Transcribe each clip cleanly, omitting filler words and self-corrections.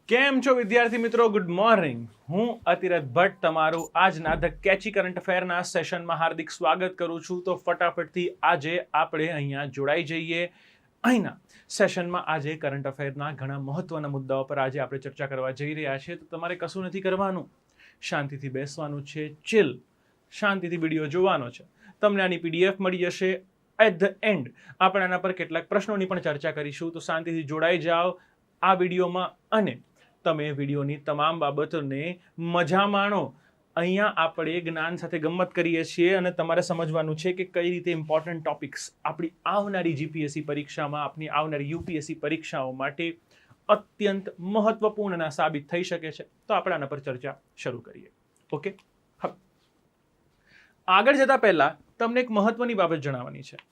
કેમ છો વિદ્યાર્થી મિત્રો? Good morning. હું અતિરથ ભટ્ટ તમારું આજના ધ કેચી કરંટ અફેરના સેશનમાં હાર્દિક સ્વાગત કરું છું. તો ફટાફટથી આજે આપણે અહીંયા જોડાઈ જઈએ. અહીંના સેશનમાં આજે કરંટ અફેરના ઘણા મહત્વના મુદ્દાઓ પર આજે આપણે ચર્ચા કરવા જઈ રહ્યા છીએ. તો તમારે કશું નથી કરવાનું, શાંતિથી બેસવાનું છે, ચિલ શાંતિથી વિડીયો જોવાનો છે. તમને આની પીડીએફ મળી જશે. એટ ધ એન્ડ આપણે આના પર કેટલાક પ્રશ્નોની પણ ચર્ચા કરીશું. તો શાંતિથી જોડાઈ જાઓ આ વિડીયોમાં અને તમે વિડીયોની તમામ બાબતોને મજા માણો. અહીંયા આપણે જ્ઞાન સાથે ગમ્મત કરીએ છીએ અને તમારે સમજવાનું છે કે કઈ રીતે ઇમ્પોર્ટન્ટ ટોપિક્સ આપણી આવનારી જીપીએસસી પરીક્ષામાં, આપણી આવનારી યુપીએસસી પરીક્ષાઓ માટે અત્યંત મહત્વપૂર્ણ સાબિત થઈ શકે છે. તો આપણે આના પર ચર્ચા શરૂ કરીએ. ઓકે, હવે આગળ જતા પહેલા તમને એક મહત્વની બાબત જણાવવાની છે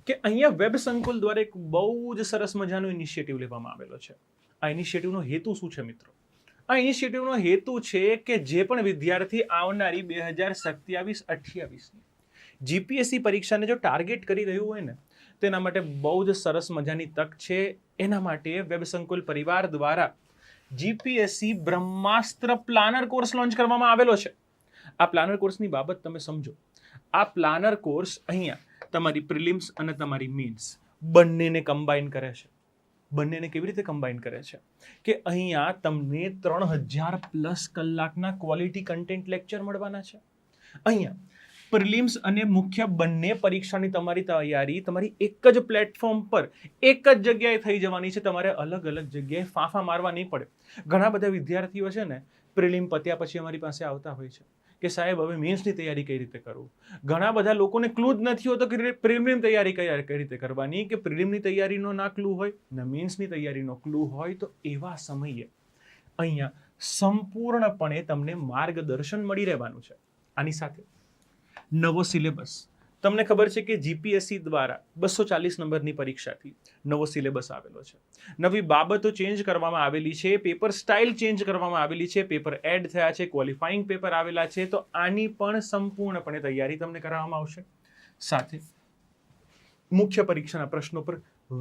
કે અહીંયા વેબ સંકુલ દ્વારા એક બહુ જ સરસ મજાનો ઇનિશિયેટિવ લેવામાં આવેલો છે. આ ઇનિશિયેટિવનો હેતુ શું છે મિત્રો? આ ઇનિશિયેટિવનો હેતુ છે કે જે પણ વિદ્યાર્થી આવનારી 2027-28ની જીપીએસસી પરીક્ષાને જો ટાર્ગેટ કરી રહ્યું હોય ને, તેના માટે બહુ જ સરસ મજાની તક છે. એના માટે વેબ સંકુલ પરિવાર દ્વારા જીપીએસસી બ્રહ્માસ્ત્ર પ્લાનર કોર્સ લોન્ચ કરવામાં આવેલો છે. આ પ્લાનર કોર્સની બાબત તમે સમજો. આ પ્લાનર કોર્સ અહીંયા તમારી પ્રિલિમ્સ અને તમારી મેન્સ બંનેને કમ્બાઈન કરે છે. બંનેને કેવી રીતે કમ્બાઈન કરે છે કે અહીંયા તમને 3000+ કલાકના ક્વોલિટી કન્ટેન્ટ લેક્ચર મળવાના છે. અહીંયા પ્રિલિમ્સ અને મુખ્ય બંને પરીક્ષાની તમારી તૈયારી તમારી એક જ પ્લેટફોર્મ પર એક જ જગ્યાએ થઈ જવાની છે. તમારે અલગ અલગ જગ્યાએ ફાંફા મારવા નહીં પડે. ઘણા બધા વિદ્યાર્થીઓ છે ને, પ્રિલિમ પત્યા પછી અમારી પાસે આવતા હોય છે કે સાહેબ હવે મેન્સની તૈયારી કઈ રીતે કરવું. ઘણા બધા લોકોને ક્લુ જ નથી હોતો કે પ્રિલિમની તૈયારી કઈ રીતે કરવાની, કે પ્રિલિમની તૈયારીનો ના ક્લુ હોય ને મેન્સની તૈયારીનો ક્લુ હોય. તો એવા સમયે અહીંયા સંપૂર્ણપણે તમને માર્ગદર્શન મળી રહેવાનું છે. આની સાથે નવો સિલેબસ, તમને ખબર છે કે જીપીએસસી દ્વારા 240 નંબરની પરીક્ષાથી નવો સિલેબસ આવેલો છે. નવી બાબતો ચેન્જ કરવામાં આવેલી છે, પેપર સ્ટાઇલ ચેન્જ કરવામાં આવેલી છે, પેપર એડ થયા છે, ક્વોલિફાઈંગ પેપર આવેલા છે. તો આની પણ સંપૂર્ણપણે તૈયારી તમને કરાવવામાં આવશે. સાથે મુખ્ય પરીક્ષાના પ્રશ્નો પર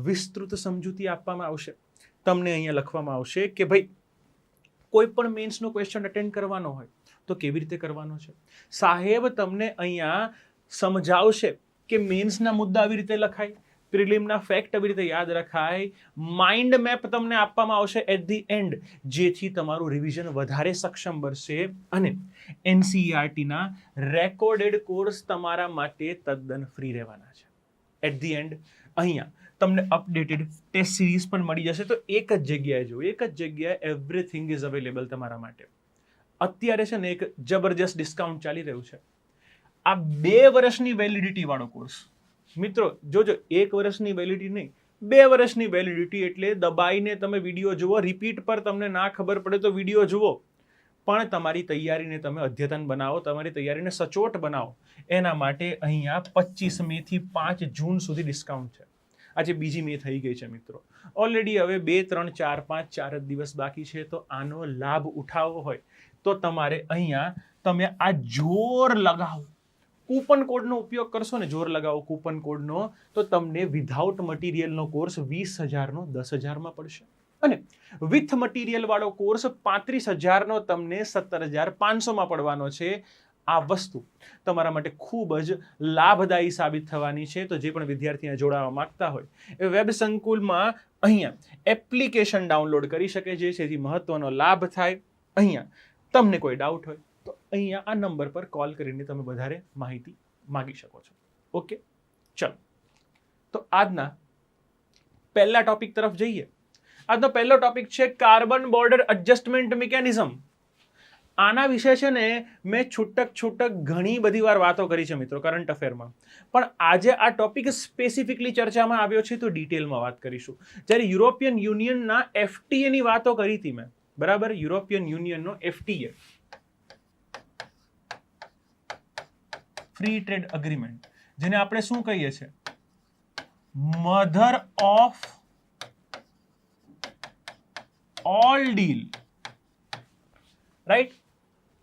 વિસ્તૃત સમજૂતી આપવામાં આવશે. તમને અહીંયા લખવામાં આવશે કે ભાઈ કોઈ પણ મેન્સનો ક્વેશ્ચન અટેન્ડ કરવાનો હોય તો કેવી રીતે કરવાનો છે. સાહેબ તમને અહીંયા સમજાવશે કે મેન્સના મુદ્દા આવી રીતે લખાય, પ્રિલિમના ફેક્ટ આવી રીતે યાદ રખાય. માઇન્ડ મેપ તમને આપવામાં આવશે એટ ધી એન્ડ, જેથી તમારું રિવિઝન વધારે સક્ષમ બનશે. અને એનસીઈઆરટીના રેકોર્ડેડ કોર્સ તમારા માટે તદ્દન ફ્રી રહેવાના છે. એટ ધી એન્ડ અહીંયા તમને અપડેટેડ ટેસ્ટ સિરીઝ પણ મળી જશે. તો એક જ જગ્યાએ જો, એક જ જગ્યાએ એવરીથિંગ ઇઝ અવેલેબલ તમારા માટે. અત્યારે છે ને એક જબરજસ્ત ડિસ્કાઉન્ટ ચાલી રહ્યું છે. આ 2 વર્ષની વેલિડિટી વાળો કોર્સ મિત્રો, જોજો, 1 વર્ષની વેલિડિટી નહીં, 2 વર્ષની વેલિડિટી. એટલે દબાઈને તમે વિડીયો જુઓ, રિપીટ પર તમને ના ખબર પડે તો વિડીયો જુઓ, પણ તમારી તૈયારીને તમે અદ્યતન બનાવો, તમારી તૈયારીને સચોટ બનાવો. એના માટે અહીંયા 25 મે થી 5 જૂન સુધી ડિસ્કાઉન્ટ છે. આજે 2 મે થઈ ગઈ છે મિત્રો. ઓલરેડી હવે 2, 3, 4, 5 4 જ દિવસ બાકી છે. તો આનો લાભ ઉઠાવવો હોય તો તમારે અહીંયા તમે આ જોર લગાવો, કૂપન કોડનો ઉપયોગ કરશો ને, જોર લગાવો કૂપન કોડનો, તો તમને વિધાઉટ મટીરિયલનો કોર્સ 20,000નો 10,000માં પડશે. અને વિથ મટીરિયલ વાળો કોર્સ 35,000નો તમને 17,500માં પડવાનો છે. આ વસ્તુ તમારા માટે ખૂબ જ લાભદાયી સાબિત થવાની છે. તો જે પણ વિદ્યાર્થીને જોડાવા માંગતા હોય એ વેબ સંકુલમાં અહીંયા એપ્લિકેશન ડાઉનલોડ કરી શકે છે, જેથી મહત્વનો લાભ થાય. અહીંયા તમને કોઈ ડાઉટ હોય તો અહીંયા આ નંબર પર કોલ કરીને તમે વધારે માહિતી માંગી શકો છો. ઓકે, ચલો તો આજના પહેલા ટોપિક તરફ જઈએ. આજનો પહેલો ટોપિક છે કાર્બન બોર્ડર એડજસ્ટમેન્ટ મિકેનિઝમ. આના વિશે છે ને મેં છૂટક ઘણી બધી વાર વાતો કરી છે મિત્રો કરંટ અફેરમાં, પણ આજે આ ટોપિક સ્પેસિફિકલી ચર્ચામાં આવ્યો છે તો ડિટેલમાં વાત કરીશું. જ્યારે યુરોપિયન યુનિયનના એફટીએની વાતો કરી હતી મેં, બરાબર, યુરોપિયન યુનિયનનો એફટીએ, ફ્રી ટ્રેડ અગ્રીમેન્ટ, જેને આપણે શું કહીએ છીએ, mother of all deal, right.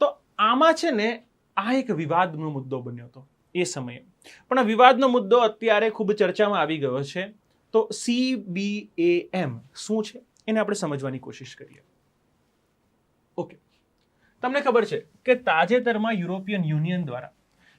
તો આમાં છે ને આ એક વિવાદનો મુદ્દો બન્યો હતો એ સમયે, પણ આ વિવાદનો મુદ્દો અત્યારે ખૂબ ચર્ચામાં આવી ગયો છે. તો CBAM શું છે એને આપણે સમજવાની કોશિશ કરીએ. ઓકે, તમને ખબર છે કે તાજેતરમાં યુરોપિયન યુનિયન દ્વારા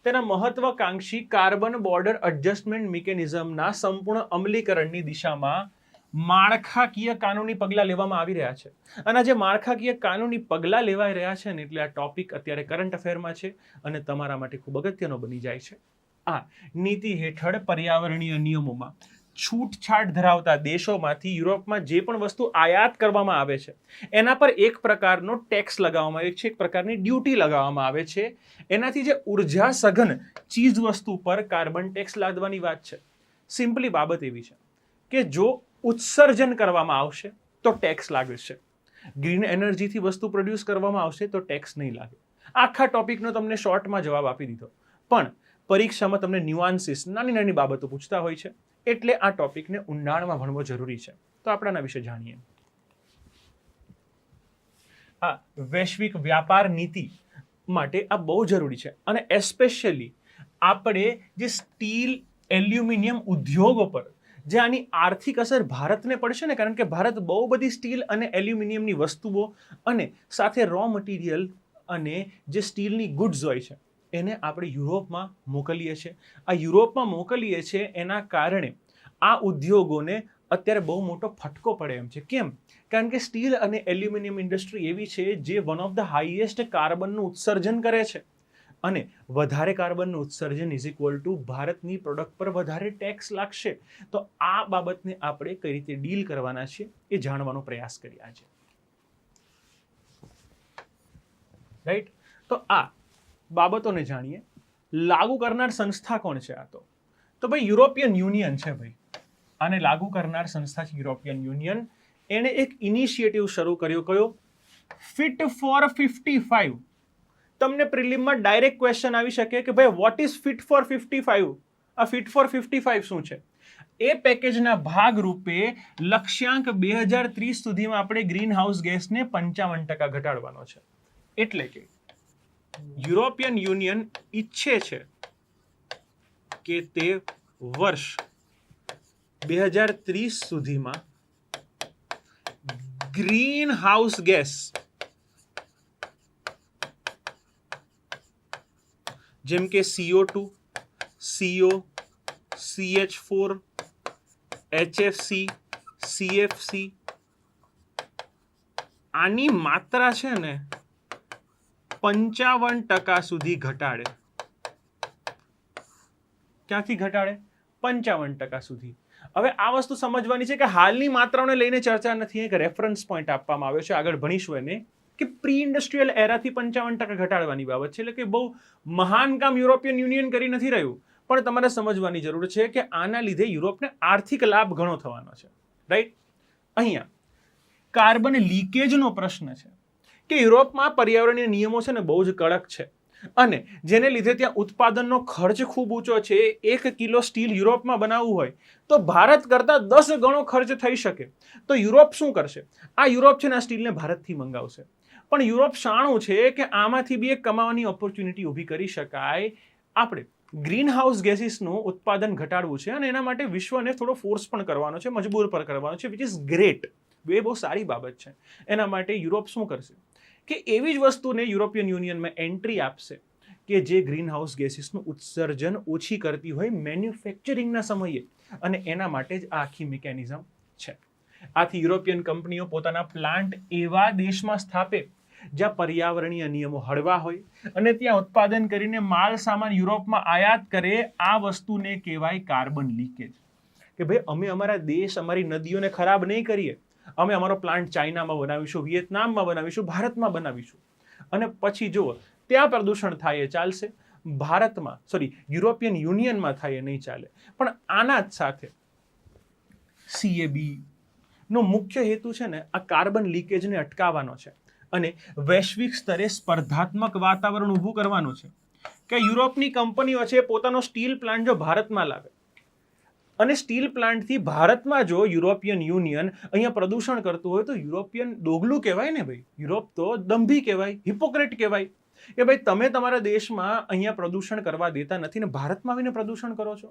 તેના મહત્વાકાંક્ષી કાર્બન બોર્ડર એડજસ્ટમેન્ટ મિકેનિઝમના સંપૂર્ણ અમલીકરણની દિશામાં માળખાકીય કાનૂની પગલાં લેવામાં આવી રહ્યા છે. અને આ જે માળખાકીય કાનૂની પગલાં લેવાઈ રહ્યા છે ને, એટલે આ ટોપિક અત્યારે કરંટ અફેરમાં છે અને તમારા માટે ખૂબ અગત્યનો બની જાય છે. આ નીતિ હેઠળ પર્યાવરણીય નિયમોમાં છૂટછાટ ધરાવતા દેશોમાંથી યુરોપમાં જે પણ વસ્તુ આયાત કરવામાં આવે છે એના પર એક પ્રકારનો ટેક્સ લગાવવામાં આવે છે, એક પ્રકારની ડ્યુટી લગાવવામાં આવે છે. એનાથી જે ઉર્જા સઘન ચીજ વસ્તુ પર કાર્બન ટેક્સ લાદવાની વાત છે. સિમ્પલી બાબત એવી છે કે જો ઉત્સર્જન કરવામાં આવશે તો ટેક્સ લાગશે, ગ્રીન એનર્જીથી વસ્તુ પ્રોડ્યુસ કરવામાં આવશે તો ટેક્સ નહીં લાગે. આખા ટોપિકનો તમને શોર્ટમાં જવાબ આપી દીધો, પણ પરીક્ષામાં તમને ન્યુઆન્સીસ, નાની નાની બાબતો પૂછતા હોય છે, એટલે આ ટોપિકને ઊંડાણમાં ભણવો જરૂરી છે. તો આપણે આના વિશે જાણીએ. આ વૈશ્વિક વ્યાપાર નીતિ માટે આ બહુ જરૂરી છે, અને એસ્પેશિયલી આપણે જે સ્ટીલ એલ્યુમિનિયમ ઉદ્યોગો પર જે આની આર્થિક અસર ભારતને પડશે ને, કારણ કે ભારત બહુ બધી સ્ટીલ અને એલ્યુમિનિયમની વસ્તુઓ અને સાથે રો મટીરિયલ અને જે સ્ટીલની ગુડ્સ હોય છે એને આપણે યુરોપમાં મોકલીએ છીએ. આ યુરોપમાં મોકલીએ છીએ એના કારણે આ ઉદ્યોગોને અત્યારે બહુ મોટો ફટકો પડે એમ છે. કેમ? કારણ કે સ્ટીલ અને એલ્યુમિનિયમ ઇન્ડસ્ટ્રી એવી છે જે વન ઓફ ધ હાઈએસ્ટ કાર્બનનું ઉત્સર્જન કરે છે, અને વધારે કાર્બનનું ઉત્સર્જન ઇઝ ઇક્વલ ટુ ભારતની પ્રોડક્ટ પર વધારે ટેક્સ લાગશે. તો આ બાબતને આપણે કઈ રીતે ડીલ કરવાના છે એ જાણવાનો પ્રયાસ કર્યા છે. રાઈટ? તો આ બાબતોને જાણીએ. લાગુ કરનાર સંસ્થા કોણ છે? આ તો ભાઈ યુરોપિયન યુનિયન છે. ભાઈ આને લાગુ કરનાર સંસ્થા છે યુરોપિયન યુનિયન. એણે એક ઇનિશિયેટિવ શરૂ કર્યો. કયો? Fit for 55. તમને પ્રિલિમમાં ડાયરેક્ટ ક્વેશ્ચન આવી શકે કે ભાઈ વોટ ઇઝ ફિટ ફોર 55? આ ફિટ ફોર 55 શું છે? એ પેકેજના ભાગરૂપે લક્ષ્યાંક 2030 સુધીમાં આપણે ગ્રીન હાઉસ ગેસને 55% ઘટાડવાનો છે. એટલે કે યુરોપિયન યુનિયન ઈચ્છે છે કે તે વર્ષ 2030 સુધીમાં ગ્રીન હાઉસ ગેસ જેમ કે CO2, CO, CH4, HFC, CFC આની માત્રા છે ને 55% સુધી ઘટાડે. ક્યાંથી ઘટાડે? 55% સુધી. હવે આ વસ્તુ સમજવાની છે કે હાલની માત્રાઓને લઈને ચર્ચા નથી, એક રેફરન્સ પોઈન્ટ આપવામાં આવ્યો છે, આગળ ભણીશું એને, કે પ્રી ઇન્ડસ્ટ્રીયલ એરાથી 55% ઘટાડવાની બાબત છે. એટલે કે બહુ મહાન કામ યુરોપિયન યુનિયન કરી નથી રહ્યું, પણ તમારે સમજવાની જરૂર છે કે આના લીધે યુરોપને આર્થિક લાભ ઘણો થવાનો છે. રાઈટ? અહીંયા કાર્બન લીકેજનો પ્રશ્ન છે કે યુરોપમાં પર્યાવરણીય નિયમો છે ને બહુ જ કડક છે, અને જેને લીધે ત્યાં ઉત્પાદનનો ખર્ચ ખૂબ ઊંચો છે. 1 કિલો સ્ટીલ યુરોપમાં બનાવવું હોય તો ભારત કરતાં 10 ગણો ખર્ચ થઈ શકે. તો યુરોપ શું કરશે? આ યુરોપ છે ને આ સ્ટીલને ભારતથી મંગાવશે. પણ યુરોપ શાણું છે કે આમાંથી બી એક કમાવાની ઓપોર્ચ્યુનિટી ઊભી કરી શકાય. આપણે ગ્રીન હાઉસ ગેસીસનું ઉત્પાદન ઘટાડવું છે, અને એના માટે વિશ્વને થોડો ફોર્સ પણ કરવાનો છે, મજબૂર પર કરવાનો છે, વિચ ઇઝ ગ્રેટ. એ બહુ સારી બાબત છે. એના માટે યુરોપ શું કરશે કે એવી જ વસ્તુને યુરોપિયન યુનિયનમાં એન્ટ્રી આપશે કે જે ગ્રીન હાઉસ ગેસીસનું ઉત્સર્જન ઓછી કરતી હોય મેન્યુફેક્ચરિંગના સમયે, અને એના માટે જ આ આખી મિકેનિઝમ છે. આથી યુરોપિયન કંપનીઓ પોતાના પ્લાન્ટ એવા દેશમાં સ્થાપે જ્યાં પર્યાવરણીય નિયમો હળવા હોય અને ત્યાં ઉત્પાદન કરીને માલ સામાન યુરોપમાં આયાત કરે. આ વસ્તુને કહેવાય કાર્બન લીકેજ. કે ભાઈ અમે અમારા દેશ, અમારી નદીઓને ખરાબ નહીં કરીએ, અમે અમારો પ્લાન્ટ ચાઇનામાં બનાવીશું, વિયેતનામમાં બનાવીશું, ભારતમાં બનાવીશું, અને પછી જુઓ ત્યાં પ્રદૂષણ થાય એ ચાલશે, ભારતમાં યુરોપિયન યુનિયનમાં થાય એ નહીં ચાલે. પણ આના જ સાથે CAB નો મુખ્ય હેતુ છે ને આ કાર્બન લીકેજને અટકાવવાનો છે, અને વૈશ્વિક સ્તરે સ્પર્ધાત્મક વાતાવરણ ઊભું કરવાનું છે. કે યુરોપની કંપનીઓ છે પોતાનો સ્ટીલ પ્લાન્ટ જો ભારતમાં લાવે, અને સ્ટીલ પ્લાન્ટથી ભારતમાં જો યુરોપિયન યુનિયન અહીંયા પ્રદૂષણ કરતું હોય તો યુરોપિયન દોગલું કહેવાય ને ભાઈ. યુરોપ તો દંભી કહેવાય, હિપોક્રેટ કહેવાય. કે ભાઈ તમે તમારા દેશમાં અહીંયા પ્રદૂષણ કરવા દેતા નથી ને ભારતમાં આવીને પ્રદૂષણ કરો છો,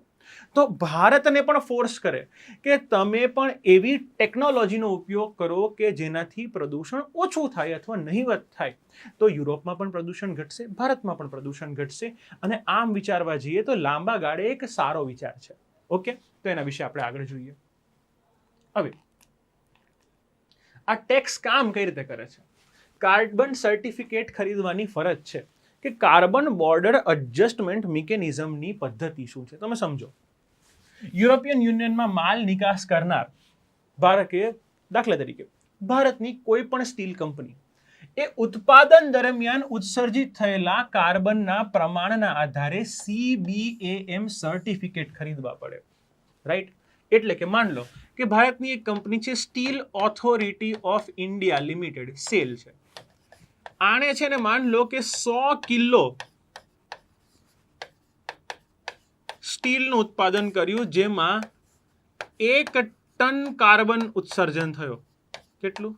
તો ભારતને પણ ફોર્સ કરે કે તમે પણ એવી ટેકનોલોજીનો ઉપયોગ કરો કે જેનાથી પ્રદૂષણ ઓછું થાય અથવા નહિવત થાય. તો યુરોપમાં પણ પ્રદૂષણ ઘટશે, ભારતમાં પણ પ્રદૂષણ ઘટશે. અને આમ વિચારવા જઈએ તો લાંબા ગાળે એક સારો વિચાર છે. ઓકે, તો એના વિશે આપણે આગળ જોઈએ. હવે આ ટેક્સ કામ કઈ રીતે કરે છે? કાર્બન સર્ટિફિકેટ ખરીદવાની ફરજ છે કે કાર્બન બોર્ડર એડજસ્ટમેન્ટ મિકેનિઝમની પદ્ધતિ શું છે તમે સમજો. યુરોપિયન યુનિયનમાં માલ નિકાસ કરનાર દાખલા તરીકે ભારતની કોઈ પણ સ્ટીલ કંપની એ ઉત્પાદન દરમિયાન ઉત્સર્જિત થયેલા કાર્બનના પ્રમાણના આધારે CBAM સર્ટિફિકેટ ખરીદવા પડે, રાઈટ? એટલે કે માન લો કે ભારતની એક કંપની છે steel authority of India limited, cell છે. આણે છે ને માન લો કે 100 કિલો સ્ટીલનું ઉત્પાદન કર્યું, જેમાં 1 ટન કાર્બન ઉત્સર્જન થયો. કેટલું?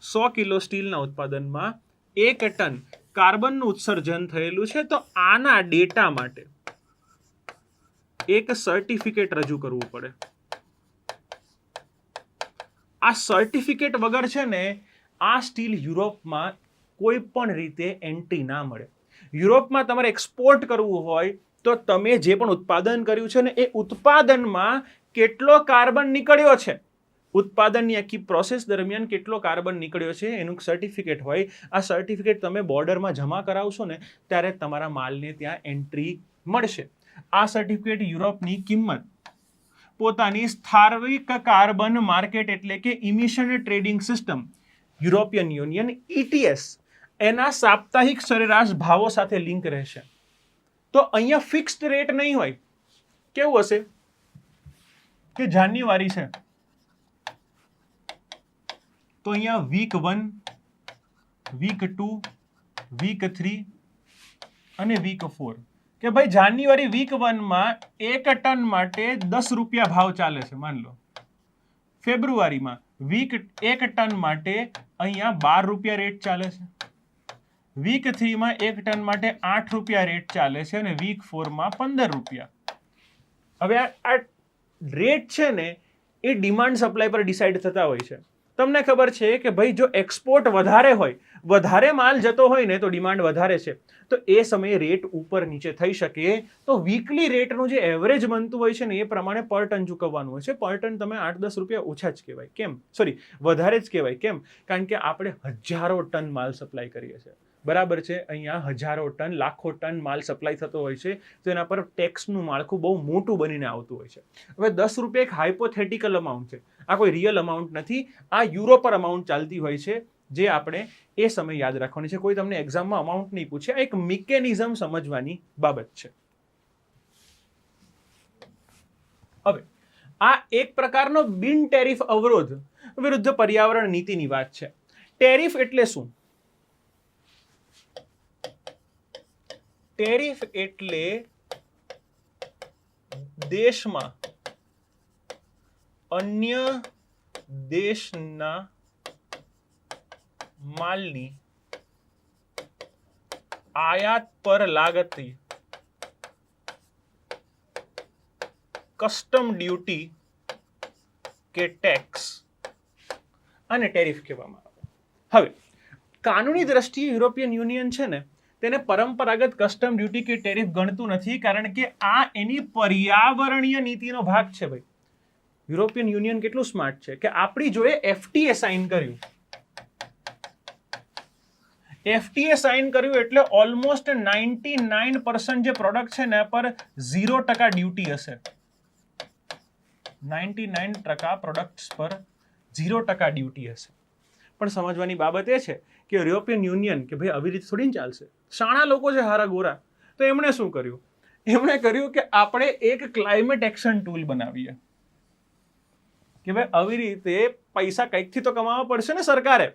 100 કિલો સ્ટીલના ઉત્પાદનમાં 1 ટન કાર્બનનું ઉત્સર્જન થયેલું છે. તો આના ડેટા માટે એક સર્ટિફિકેટ રજૂ કરવું પડે. આ સર્ટિફિકેટ વગર છે ને આ સ્ટીલ યુરોપમાં કોઈ પણ રીતે એન્ટ્રી ના મળે. યુરોપમાં તમારે એક્સપોર્ટ કરવું હોય તો તમે જે પણ ઉત્પાદન કર્યું છે ને એ ઉત્પાદનમાં કેટલો કાર્બન નીકળ્યો છે, ઉત્પાદનની આખી પ્રોસેસ દરમિયાન કેટલો કાર્બન નીકળ્યો છે એનું સર્ટિફિકેટ હોય. આ સર્ટિફિકેટ તમે બોર્ડરમાં જમા કરાવશો ને ત્યારે તમારા માલને ત્યાં એન્ટ્રી મળશે. આ સર્ટિફિકેટ યુરોપની કિંમત પોતાની સ્થાનિક કાર્બન માર્કેટ એટલે કે emission trading system European union ETS એના સાપ્તાહિક સરેરાશ ભાવો સાથે લિંક રહેશે. તો અહીંયા ફિક્સ્ડ રેટ નહીં હોય. કેવું હશે કે જાન્યુઆરી છે તો અહીંયા વીક 1, વીક 2, વીક 3 અને વીક 4 કે ભાઈ જાન્યુઆરી વીક 1 માં 1 ટન માટે 10 રૂપિયા ભાવ ચાલે છે માન લો. ફેબ્રુઆરીમાં 1 ટન માટે અહીંયા 12 રૂપિયા રેટ ચાલે છે. વીક 3 માં 1 ટન માટે 8 રૂપિયા રેટ ચાલે છે અને વીક 4 માં 15 રૂપિયા. હવે આ રેટ છે ને એ ડિમાન્ડ સપ્લાય પર ડિસાઇડ થતા હોય છે. તમને ખબર છે કે ભાઈ જો એક્સપોર્ટ વધારે હોય, વધારે માલ જતો હોય ને તો ડિમાન્ડ વધારે છે, તો એ સમયે રેટ ઉપર નીચે થઈ શકે. તો વીકલી રેટનું જે એવરેજ બનતું હોય છે ને એ પ્રમાણે પર ટન ચૂકવવાનું હોય છે. પર ટન તમે 8-10 રૂપિયા ઓછા જ કહેવાય. કેમ? સોરી, વધારે જ કહેવાય. કેમ? કારણ કે આપણે હજારો ટન માલ સપ્લાય કરીએ છીએ, બરાબર છે? અહીંયા હજારો ટન, લાખો ટન માલ સપ્લાય થતો હોય છે, તો એના પર ટેક્સનું માળખું બહુ મોટું બનીને આવતું હોય છે. હવે 10 રૂપિયા એક હાઇપોથેટિકલ અમાઉન્ટ છે, આ કોઈ રિયલ અમાઉન્ટ નથી. આ યુરો પર અમાઉન્ટ ચાલતી હોય છે, જે આપણે એ સમય યાદ રાખવાની છે. કોઈ તમને એક્ઝામમાં અમાઉન્ટ નહીં પૂછે. આ એક મિકેનિઝમ સમજવાની બાબત છે. હવે આ એક પ્રકારનો બિન ટેરિફ અવરોધ વિરુદ્ધ પર્યાવરણ નીતિની વાત છે. ટેરિફ એટલે શું? ટેરિફ એટલે દેશમાં અન્ય દેશના માલની આયાત પર લાગતી કસ્ટમ ડ્યુટી કે ટેક્સ અને ટેરિફ કહેવામાં આવે. હવે કાનૂની દ્રષ્ટિએ યુરોપિયન યુનિયન છે ને તેને પરંપરાગત કસ્ટમ ડ્યુટી કે ટેરિફ ગણતું નથી, કારણ કે આ એની પર્યાવરણીય નીતિનો ભાગ છે. ભાઈ યુરોપિયન યુનિયન કેટલું સ્માર્ટ છે કે આપણી જોડે FTA સાઇન કર્યું. FTA સાઇન કર્યું એટલે ઓલમોસ્ટ 99% જે પ્રોડક્ટ છે ને પર 0% ડ્યુટી હશે. 99% પ્રોડક્ટ્સ પર 0% ડ્યુટી હશે. પણ સમજવાની બાબત એ છે કે યુરોપિયન યુનિયન કે ભાઈ આવી રીતે થોડી ચાલશે. શાણા લોકો છે હારા ગોરા, તો એમણે શું કર્યું? એમણે કર્યું કે આપણે એક ક્લાઇમેટ એક્શન ટૂલ બનાવીએ કે ભાઈ આવી રીતે પૈસા કંઈકથી તો કમાવા પડશે ને સરકારે.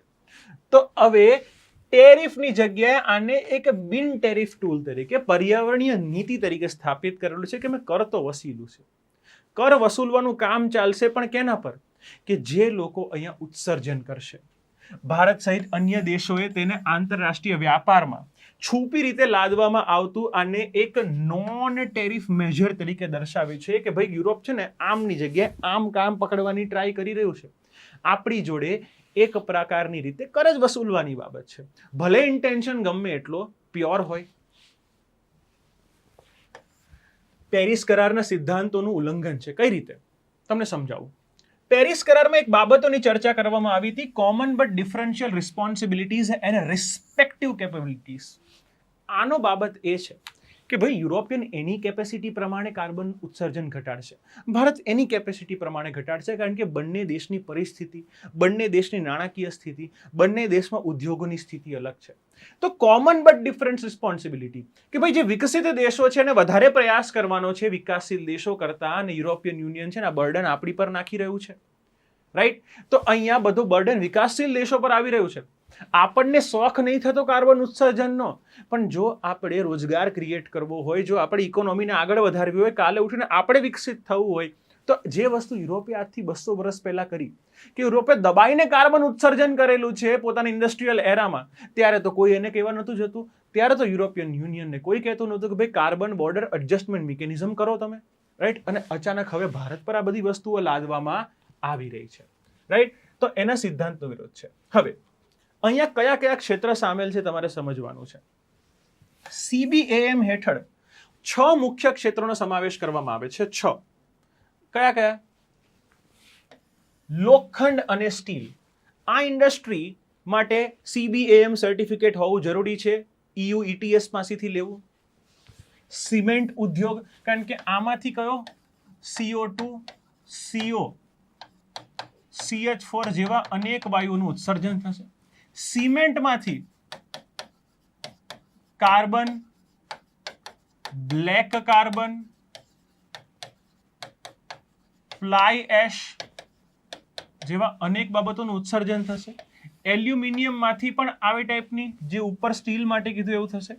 તો હવે ટેરિફની જગ્યાએ આને એક બિન ટેરિફ ટૂલ તરીકે, પર્યાવરણીય નીતિ તરીકે સ્થાપિત કરેલું છે કે મેં કર તો વસૂલું છે. કર વસૂલવાનું કામ ચાલશે, પણ કેના પર? કે જે લોકો અહીંયા ઉત્સર્જન કરશે. ભારત સહિત અન્ય દેશોએ તેને આંતરરાષ્ટ્રીય વ્યાપારમાં છુપી રીતે લાદવામાં આવતું આને એક નોન ટેરિફ મેજર તરીકે દર્શાવે છે કે ભાઈ યુરોપ છે ને આમની જગ્યાએ આમ કામ પકડવાની ટ્રાય કરી રહ્યું છે. આપણી જોડે એક પ્રકારની રીતે કરજ વસૂલવાની બાબત છે. ભલે ઇન્ટેન્શન ગમે એટલો પ્યોર હોય. પેરિસ કરારના સિદ્ધાંતોનું ઉલ્લંઘન છે. કઈ રીતે તમને સમજાવું. પેરિસ કરારમાં એક બાબતોની ચર્ચા કરવામાં આવી હતી, common but differential responsibilities and respective capabilities. આનો બાબત એ છે કે ભાઈ યુરોપિયન એની કેપેસિટી પ્રમાણે કાર્બન ઉત્સર્જન ઘટાડશે, ભારત એની કેપેસિટી પ્રમાણે ઘટાડશે, કારણ કે બંને દેશની પરિસ્થિતિ, બંને દેશની નાણાકીય સ્થિતિ, બંને દેશમાં ઉદ્યોગોની સ્થિતિ અલગ છે. તો કોમન બટ ડિફરન્ટ રિસ્પોન્સિબિલિટી કે ભાઈ જે વિકસિત દેશો છે એને વધારે પ્રયાસ કરવાનો છે વિકાસશીલ દેશો કરતા, અને યુરોપિયન યુનિયન છે ને આ બર્ડન આપણી પર નાખી રહ્યું છે. રાઈટ. તો અહીંયા બધું બર્ડન વિકાસશીલ દેશો પર આવી રહ્યું છે. આપણને શોખ નહીં થતો કાર્બન ઉત્સર્જનનો, પણ જો આપણે રોજગાર ક્રિએટ કરવો હોય, જો આપણે ઇકોનોમીને આગળ વધારવી હોય, કાલે ઉઠીને આપણે વિકસિત થવું હોય, તો જે વસ્તુ યુરોપે આજથી 200 વર્ષ પહેલા કરી, કે યુરોપે દબાઈને કાર્બન ઉત્સર્જન કરેલું છે પોતાના ઇન્ડસ્ટ્રીયલ એરામાં, ત્યારે તો કોઈ એને કહેવા નહોતું જતું. ત્યારે તો યુરોપિયન યુનિયનને કોઈ કહેતું નહોતું કે ભાઈ કાર્બન બોર્ડર એડજસ્ટમેન્ટ મિકેનિઝમ કરો તમે. રાઈટ. અને અચાનક હવે ભારત પર આ બધી વસ્તુઓ લાદવામાં આવી રહી છે. રાઈટ. તો એના સિદ્ધાંતનો વિરોધ છે. હવે અહીંયા કયા કયા ક્ષેત્ર સામેલ છે તમારે સમજવાનું છે. CBAM હેઠળ 6 મુખ્ય ક્ષેત્રોનો સમાવેશ કરવામાં આવે છે. 6 કયા કયા? લોખંડ અને સ્ટીલ. આ ઇન્ડસ્ટ્રી માટે CBAM સર્ટિફિકેટ હોવું જરૂરી છે. EU ETS પાસેથી લેવું. સિમેન્ટ ઉદ્યોગ, કારણ કે આમાંથી કયો CO2, CO, CH4 જેવા અનેક વાયુઓનું ઉત્સર્જન થશે. સિમેન્ટમાંથી carbon, black carbon, fly ash જેવા અનેક બાબતોનું ઉત્સર્જન થશે. એલ્યુમિનિયમમાંથી પણ આવી ટાઈપની, જે ઉપર સ્ટીલ માટે કીધું એવું થશે.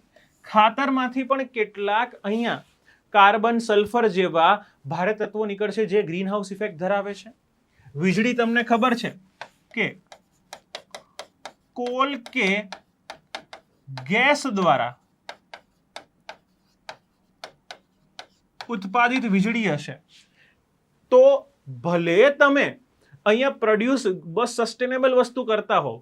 ખાતરમાંથી પણ કેટલાક અહીંયા કાર્બન, સલ્ફર જેવા ભારે તત્વો નીકળશે જે ગ્રીન હાઉસ ઇફેક્ટ ધરાવે છે. વીજળી તમને ખબર છે કે કોલ કે ગેસ દ્વારા ઉત્પાદિત વીજળી હશે તો ભલે તમે અહીંયા પ્રોડ્યુસ બસ સસ્ટેનેબલ વસ્તુ કરતા હો,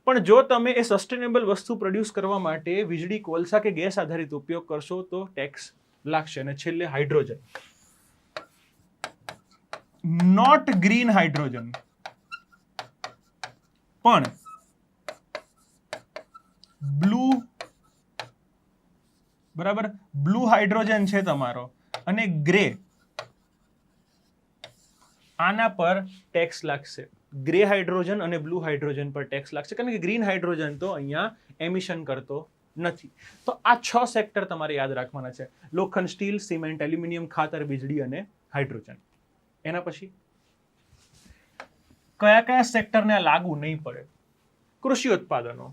પણ જો તમે એ સસ્ટેનેબલ વસ્તુ પ્રોડ્યુસ કરવા માટે વીજળી, કોલસા કે ગેસ આધારિત ઉપયોગ કરશો તો ટેક્સ લાગશે. અને છેલ્લે હાઇડ્રોજન, નોટ ગ્રીન હાઇડ્રોજન, પણ બ્લુ, બરાબર, બ્લુ હાઇડ્રોજન છે તમારો, અને ગ્રે, આના પર ટેક્સ લાગશે. ગ્રે હાઇડ્રોજન અને બ્લુ હાઇડ્રોજન પર ટેક્સ લાગશે, કારણ કે ગ્રીન હાઇડ્રોજન તો અહીંયા એમિશન કરતો નથી. તો આ 6 સેક્ટર તમારે યાદ રાખવાના છે. લોખંડ, સ્ટીલ, સિમેન્ટ, એલ્યુમિનિયમ, ખાતર, વીજળી અને હાઇડ્રોજન. એના પછી કયા કયા સેક્ટરને આ લાગુ નહીં પડે? કૃષિ ઉત્પાદનો.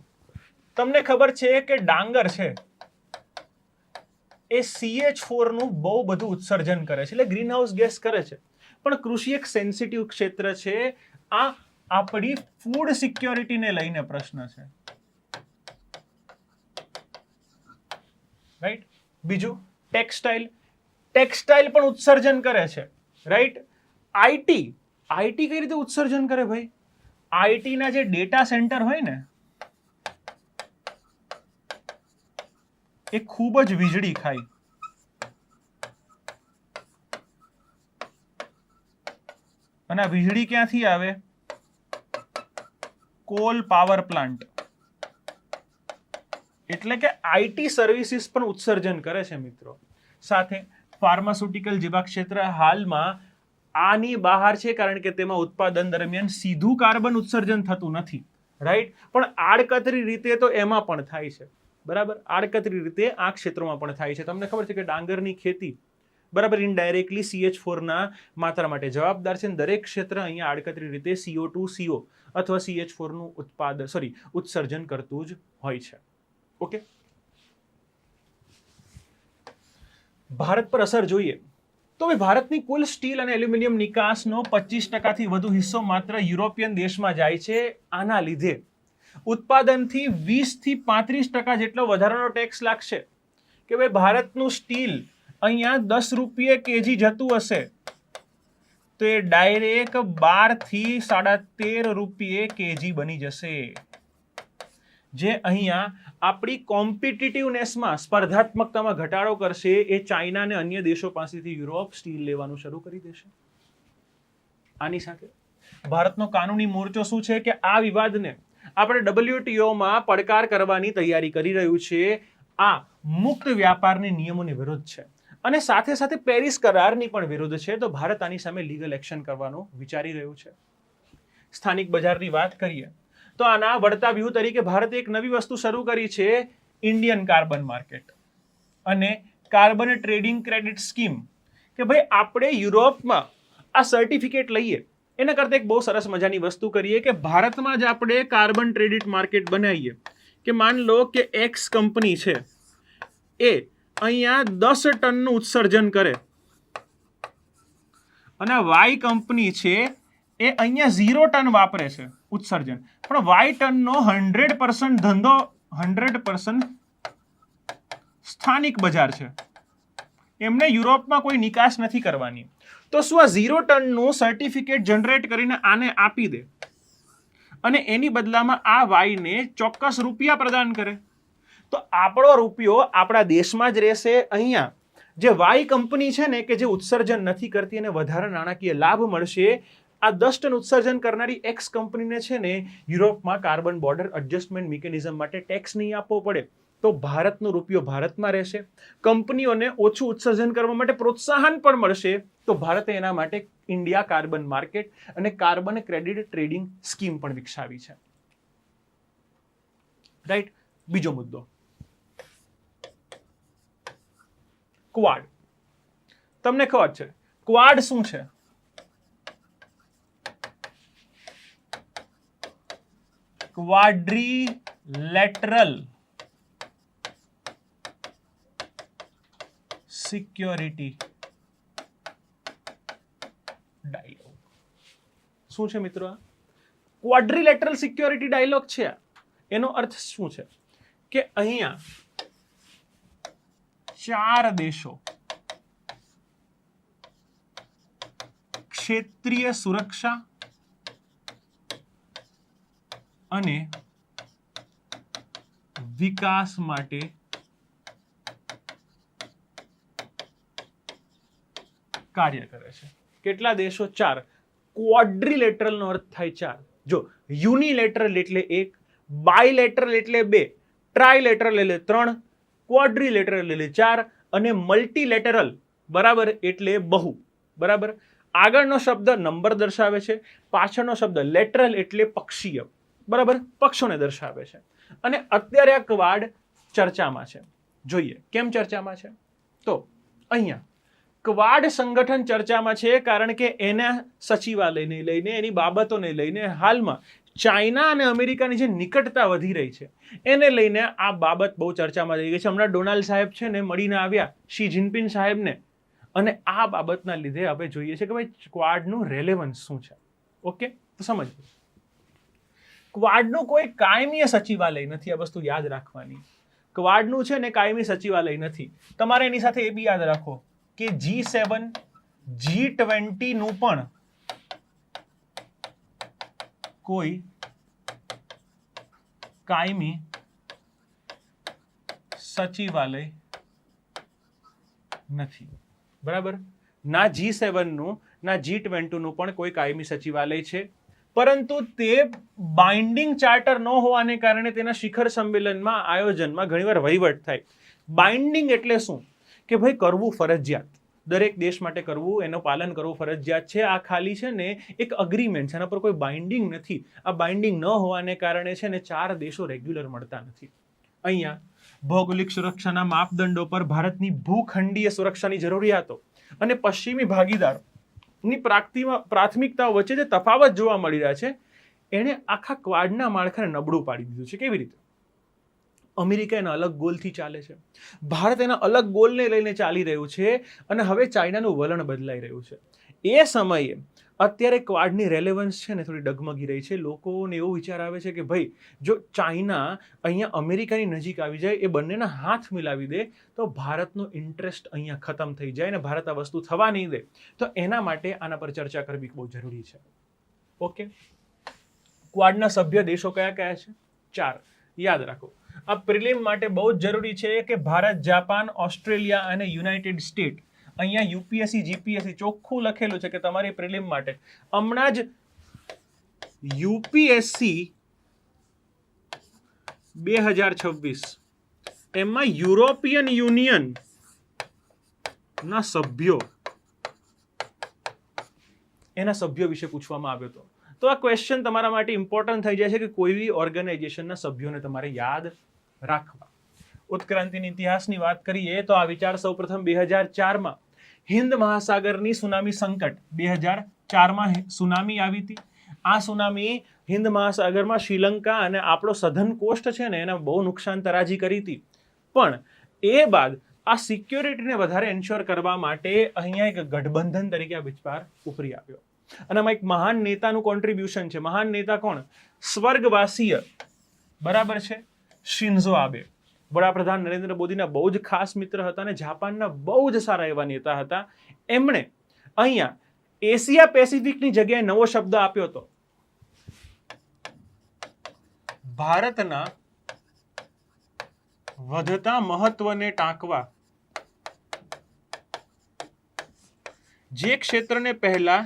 તમને ખબર છે કે ડાંગર છે એ CH4 નું બહુ બધું ઉત્સર્જન કરે છે, એટલે ગ્રીન હાઉસ ગેસ કરે છે. પણ કૃષિ એક સેન્સિટિવ ક્ષેત્ર છે. આ આપણી ફૂડ સિક્યોરિટીને લઈને પ્રશ્ન છે. રાઈટ. બીજું ટેક્સટાઇલ. ટેક્સટાઇલ પણ ઉત્સર્જન કરે છે. રાઈટ. આઈટી કઈ રીતે ઉત્સર્જન કરે ભાઈ? આઈટી ના જે ડેટા સેન્ટર હોય ને એ ખૂબ જ વીજળી ખાય. અને આ વીજળી ક્યાંથી આવે? Call power plant. એટલે કે આઈટી સર્વિસીસ પણ ઉત્સર્જન કરે છે મિત્રો. સાથે ફાર્માસ્યુટિકલ જેવા ક્ષેત્ર હાલમાં આની બહાર છે, કારણ કે તેમાં ઉત્પાદન દરમિયાન સીધું કાર્બન ઉત્સર્જન થતું નથી. રાઈટ. પણ આડકતરી રીતે તો એમાં પણ થાય છે. બરાબર. આડકતરી રીતે આ ક્ષેત્રોમાં પણ થાય છે. તમને ખબર છે કે ડાંગરની ખેતી, બરાબર, ઇનડાયરેક્ટલી CH4 ના માત્રા માટે જવાબદાર છે. દરેક ક્ષેત્ર અહીંયા આડકતરી રીતે CO2, CO અથવા CH4 નું ઉત્સર્જન કરતું જ હોય છે. ઓકે. ભારત પર અસર જોઈએ તો ભારતની કુલ સ્ટીલ અને એલ્યુમિનિયમ નિકાસનો 25% થી વધુ હિસ્સો માત્ર યુરોપિયન દેશમાં જાય છે. આના લીધે ઉત્પાદનથી 20 થી 35% જેટલો વધારાનો ટેક્સ લાગશે કે ભાઈ ભારતનું સ્ટીલ અહીંયા 10 રૂપિયે કેજી જતું હશે તો એ ડાયરેક્ટ 12 થી 13.5 રૂપિયે કેજી બની જશે, જે અહીંયા આપણી કોમ્પિટિટિવનેસમાં સ્પર્ધાત્મકતામાં ઘટાડો કરશે. એ ચાઇના અને અન્ય દેશો પાસેથી યુરોપ સ્ટીલ લેવાનું શરૂ કરી દેશે. આની સાથે ભારતનો કાનૂની મોરચો શું છે કે આ વિવાદને આપણે WTOમાં પડકાર કરવાની તૈયારી કરી રહ્યું છે. આ મુક્ત વ્યાપારની નિયમોની વિરુદ્ધ છે અને સાથે સાથે પેરિસ કરારની પણ વિરુદ્ધ છે. તો ભારત આની સામે લીગલ એક્શન કરવાનું વિચારી રહ્યું છે. સ્થાનિક બજારની વાત કરીએ તો આના વળતા વ્યૂહ તરીકે ભારતે એક નવી વસ્તુ શરૂ કરી છે, ઇન્ડિયન કાર્બન માર્કેટ અને કાર્બન ટ્રેડિંગ ક્રેડિટ સ્કીમ. કે ભાઈ આપણે યુરોપમાં આ સર્ટિફિકેટ લઈએ એના કરતાં એક બહુ સરસ મજાની વસ્તુ કરીએ કે ભારતમાં જ આપણે કાર્બન ક્રેડિટ માર્કેટ બનાવીએ. કે માન લો કે એક્સ કંપની છે એ અહીંયા 10 ટનનું ઉત્સર્જન કરે અને વાય કંપની છે એ અહીંયા 0 ટન વાપરે છે ઉત્સર્જન, પણ વાય ટનનો 100% ધંધો 100% સ્થાનિક બજાર છે, એમને યુરોપમાં કોઈ નિકાસ નથી કરવાની. તો શું આ 0 ટનનું સર્ટિફિકેટ જનરેટ કરીને આને આપી દે અને એની બદલામાં આ વાયને ચોક્કસ રૂપિયા પ્રદાન કરે તો આપણો રૂપિયો આપણા દેશમાં જ રહેશે. અહીંયા જે વાય કંપની છે ને કે જે ઉત્સર્જન નથી કરતી અને વધારે નાણાકીય લાભ મળશે. આ 10 ટન ઉત્સર્જન કરનારી એક્સ કંપનીને છે ને યુરોપમાં કાર્બન બોર્ડર એડજસ્ટમેન્ટ મિકેનિઝમ માટે ટેક્સ નહીં આપવો પડે. તો ભારતનો રૂપિયો ભારતમાં રહેશે, કંપનીઓને ઓછું ઉત્સર્જન કરવા માટે પ્રોત્સાહન પણ મળશે. તો ભારતે એના માટે ઇન્ડિયા કાર્બન માર્કેટ અને કાર્બન ક્રેડિટ ટ્રેડિંગ સ્કીમ પણ વિકસાવી છે. રાઈટ. બીજો મુદ્દો ક્વાડ. તમને ખબર છે ક્વાડ શું છે? ક્વાડ્રીલેટરલ સિક્યોરિટી ડાયલોગ. શું છે મિત્રો? ક્વાડ્રિલેટરલ સિક્યોરિટી ડાયલોગ છે. એનો અર્થ શું છે કે અહીંયા 4 દેશો ક્ષેત્રીય સુરક્ષા અને વિકાસ માટે કાર્ય કરે છે. કેટલા દેશો? 4. ક્વોડ્રિલેટરલ નો અર્થ થાય 4. જો યુનિલેટરલ એટલે 1, બાયલેટરલ એટલે 2, ટ્રાયલેટરલ એટલે 3, ક્વોડ્રિલેટરલ એટલે 4 અને મલ્ટીલેટરલ બરાબર એટલે બહુ. બરાબર. આગળનો શબ્દ નંબર દર્શાવે છે, પાછળનો શબ્દ લેટરલ એટલે પક્ષીય. બરાબર, પક્ષોને દર્શાવે છે. અને અત્યારે આ ક્વાડ ચર્ચામાં છે. જોઈએ કેમ ચર્ચામાં છે. તો અહીંયા ક્વાડ સંગઠન ચર્ચામાં છે કારણ કે એના સચિવાલયને લઈને, એની બાબતોને લઈને હાલમાં ચાઇના અને અમેરિકાની જે નિકટતા વધી રહી છે એને લઈને આ બાબત બહુ ચર્ચામાં રહી ગઈ છે. હમણાં ડોનાલ્ડ સાહેબ છે ને મળીને આવ્યા શી જિનપિંગ સાહેબને, અને આ બાબતના લીધે હવે જોઈએ છે કે ભાઈ ક્વાડનું રેલેવન્સ શું છે. ઓકે, તો સમજો ક્વાડનું કોઈ કાયમી સચિવાલય નથી. આ વસ્તુ યાદ રાખવાની. ક્વાડનું છે ને કાયમી સચિવાલય નથી. તમારે એની સાથે એ બી યાદ રાખો કે G7 G20 નું પણ કોઈ કાયમી સચિવાલય નથી. બરાબર, ના G7 નું ના G20 નું પણ કોઈ કાયમી સચિવાલય છે, પરંતુ તે બાઇન્ડિંગ ચાર્ટર ન હોવાને કારણે તેના શિખર સંમેલનમાં આયોજનમાં ઘણીવાર વહીવટ થાય. બાઇન્ડિંગ એટલે શું કે ભાઈ કરવું ફરજિયાત, દરેક દેશ માટે કરવું, એનું પાલન કરવું ફરજિયાત છે. આ ખાલી છે ને એક અગ્રીમેન્ટ છે, એના પર કોઈ બાઇન્ડિંગ નથી. આ બાઇન્ડિંગ ન હોવાને કારણે છે ને 4 દેશો રેગ્યુલર મળતા નથી. અહીંયા ભૌગોલિક સુરક્ષાના માપદંડો પર ભારતની ભૂખંડીય સુરક્ષાની જરૂરિયાતો અને પશ્ચિમી ભાગીદારોની પ્રાથમિકતાઓ વચ્ચે જે તફાવત જોવા મળી રહ્યા છે એણે આખા ક્વાડના માળખાને નબળું પાડી દીધું છે. કેવી રીતે? અમેરિકા એના અલગ ગોલથી ચાલે છે, ભારત એના અલગ ગોલને લઈને ચાલી રહ્યું છે, અને હવે ચાઇનાનું વલણ બદલાઈ રહ્યું છે. એ સમયે અત્યારે ક્વાડની રેલેવન્સ છે ને થોડી ડગમગી રહી છે. લોકોને એવો વિચાર આવે છે કે ભાઈ જો ચાઇના અહીંયા અમેરિકાની નજીક આવી જાય, એ બંનેના હાથ મિલાવી દે, તો ભારતનો ઇન્ટરેસ્ટ અહીંયા ખતમ થઈ જાય અને ભારત આ વસ્તુ થવા નહીં દે. તો એના માટે આના પર ચર્ચા કરવી બહુ જરૂરી છે. ઓકે, ક્વાડના સભ્ય દેશો કયા કયા છે? 4. યાદ રાખો. આ પ્રિલિમ માટે બહુ જ જરૂરી છે કે ભારત, જાપાન, ઓસ્ટ્રેલિયા અને યુનાઇટેડ સ્ટેટ. અહીંયા યુપીએસસી જીપીએસસી ચોખ્ખું લખેલું છે કે તમારી પ્રિલિમ માટે હમણાં જ યુપીએસસી 2026 એમાં યુરોપિયન યુનિયન ના સભ્યો, એના સભ્યો વિશે પૂછવામાં આવ્યો હતો. તો આ ક્વેશ્ચન તમારા માટે ઇમ્પોર્ટન્ટ થઈ જાય છે કે કોઈ બી ઓર્ગેનાઇઝેશનના સભ્યોને તમારે યાદ રાખવા. ઉત્ક્રાંતિની ઇતિહાસની વાત કરીએ તો આ વિચાર સૌપ્રથમ 2004માં હિન્દ મહાસાગરની સુનામી સંકટ 2004માં સુનામી આવી હતી. આ સુનામી હિન્દ મહાસાગરમાં શ્રીલંકા અને આપણો સધન કોસ્ટ છે ને એને બહુ નુકસાન તરાજી કરી હતી. પણ એ બાદ આ સિક્યોરિટીને વધારે એન્શ્યોર કરવા માટે અહીંયા એક ગઠબંધન તરીકે આ વિચાર ઉભરી આવ્યો. અને આમાં એક મહાન નેતાનું કોન્ટ્રીબ્યુશન છે. મહાન નેતા કોણ? સ્વર્ગવાસીય, બરાબર છે, શિન્ઝો આબે. વડાપ્રધાન નરેન્દ્ર મોદીના બહુ જ ખાસ મિત્ર હતા અને જાપાનના બહુ જ સારા એવા નેતા હતા. એમણે અહીંયા એશિયા પેસિફિકની જગ્યાએ નવો શબ્દ આપ્યો હતો. ભારતના વધતા મહત્વને ટાંકવા જે ક્ષેત્રને પહેલા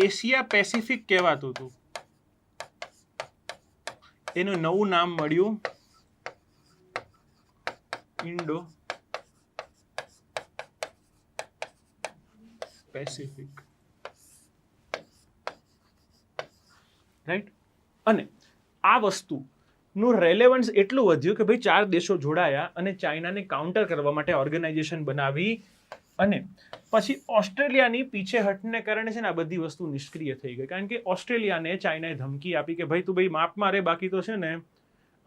એશિયા પેસિફિક કહેવાતું હતું એનું નવું નામ મળ્યું ઇન્ડો પેસિફિક. રાઈટ? અને આ વસ્તુનું રેલેવન્સ એટલું વધ્યું કે ભાઈ 4 દેશો જોડાયા અને ચાઇનાને કાઉન્ટર કરવા માટે ઓર્ગેનાઇઝેશન બનાવી. અને પછી ઓસ્ટ્રેલિયાની પીછેહટને કારણે છે ને આ બધી વસ્તુ નિષ્ક્રિય થઈ ગઈ. કારણ કે ઓસ્ટ્રેલિયાને ચાઇનાએ ધમકી આપી કે ભાઈ તું ભાઈ માપમાં રે, બાકી તો છે ને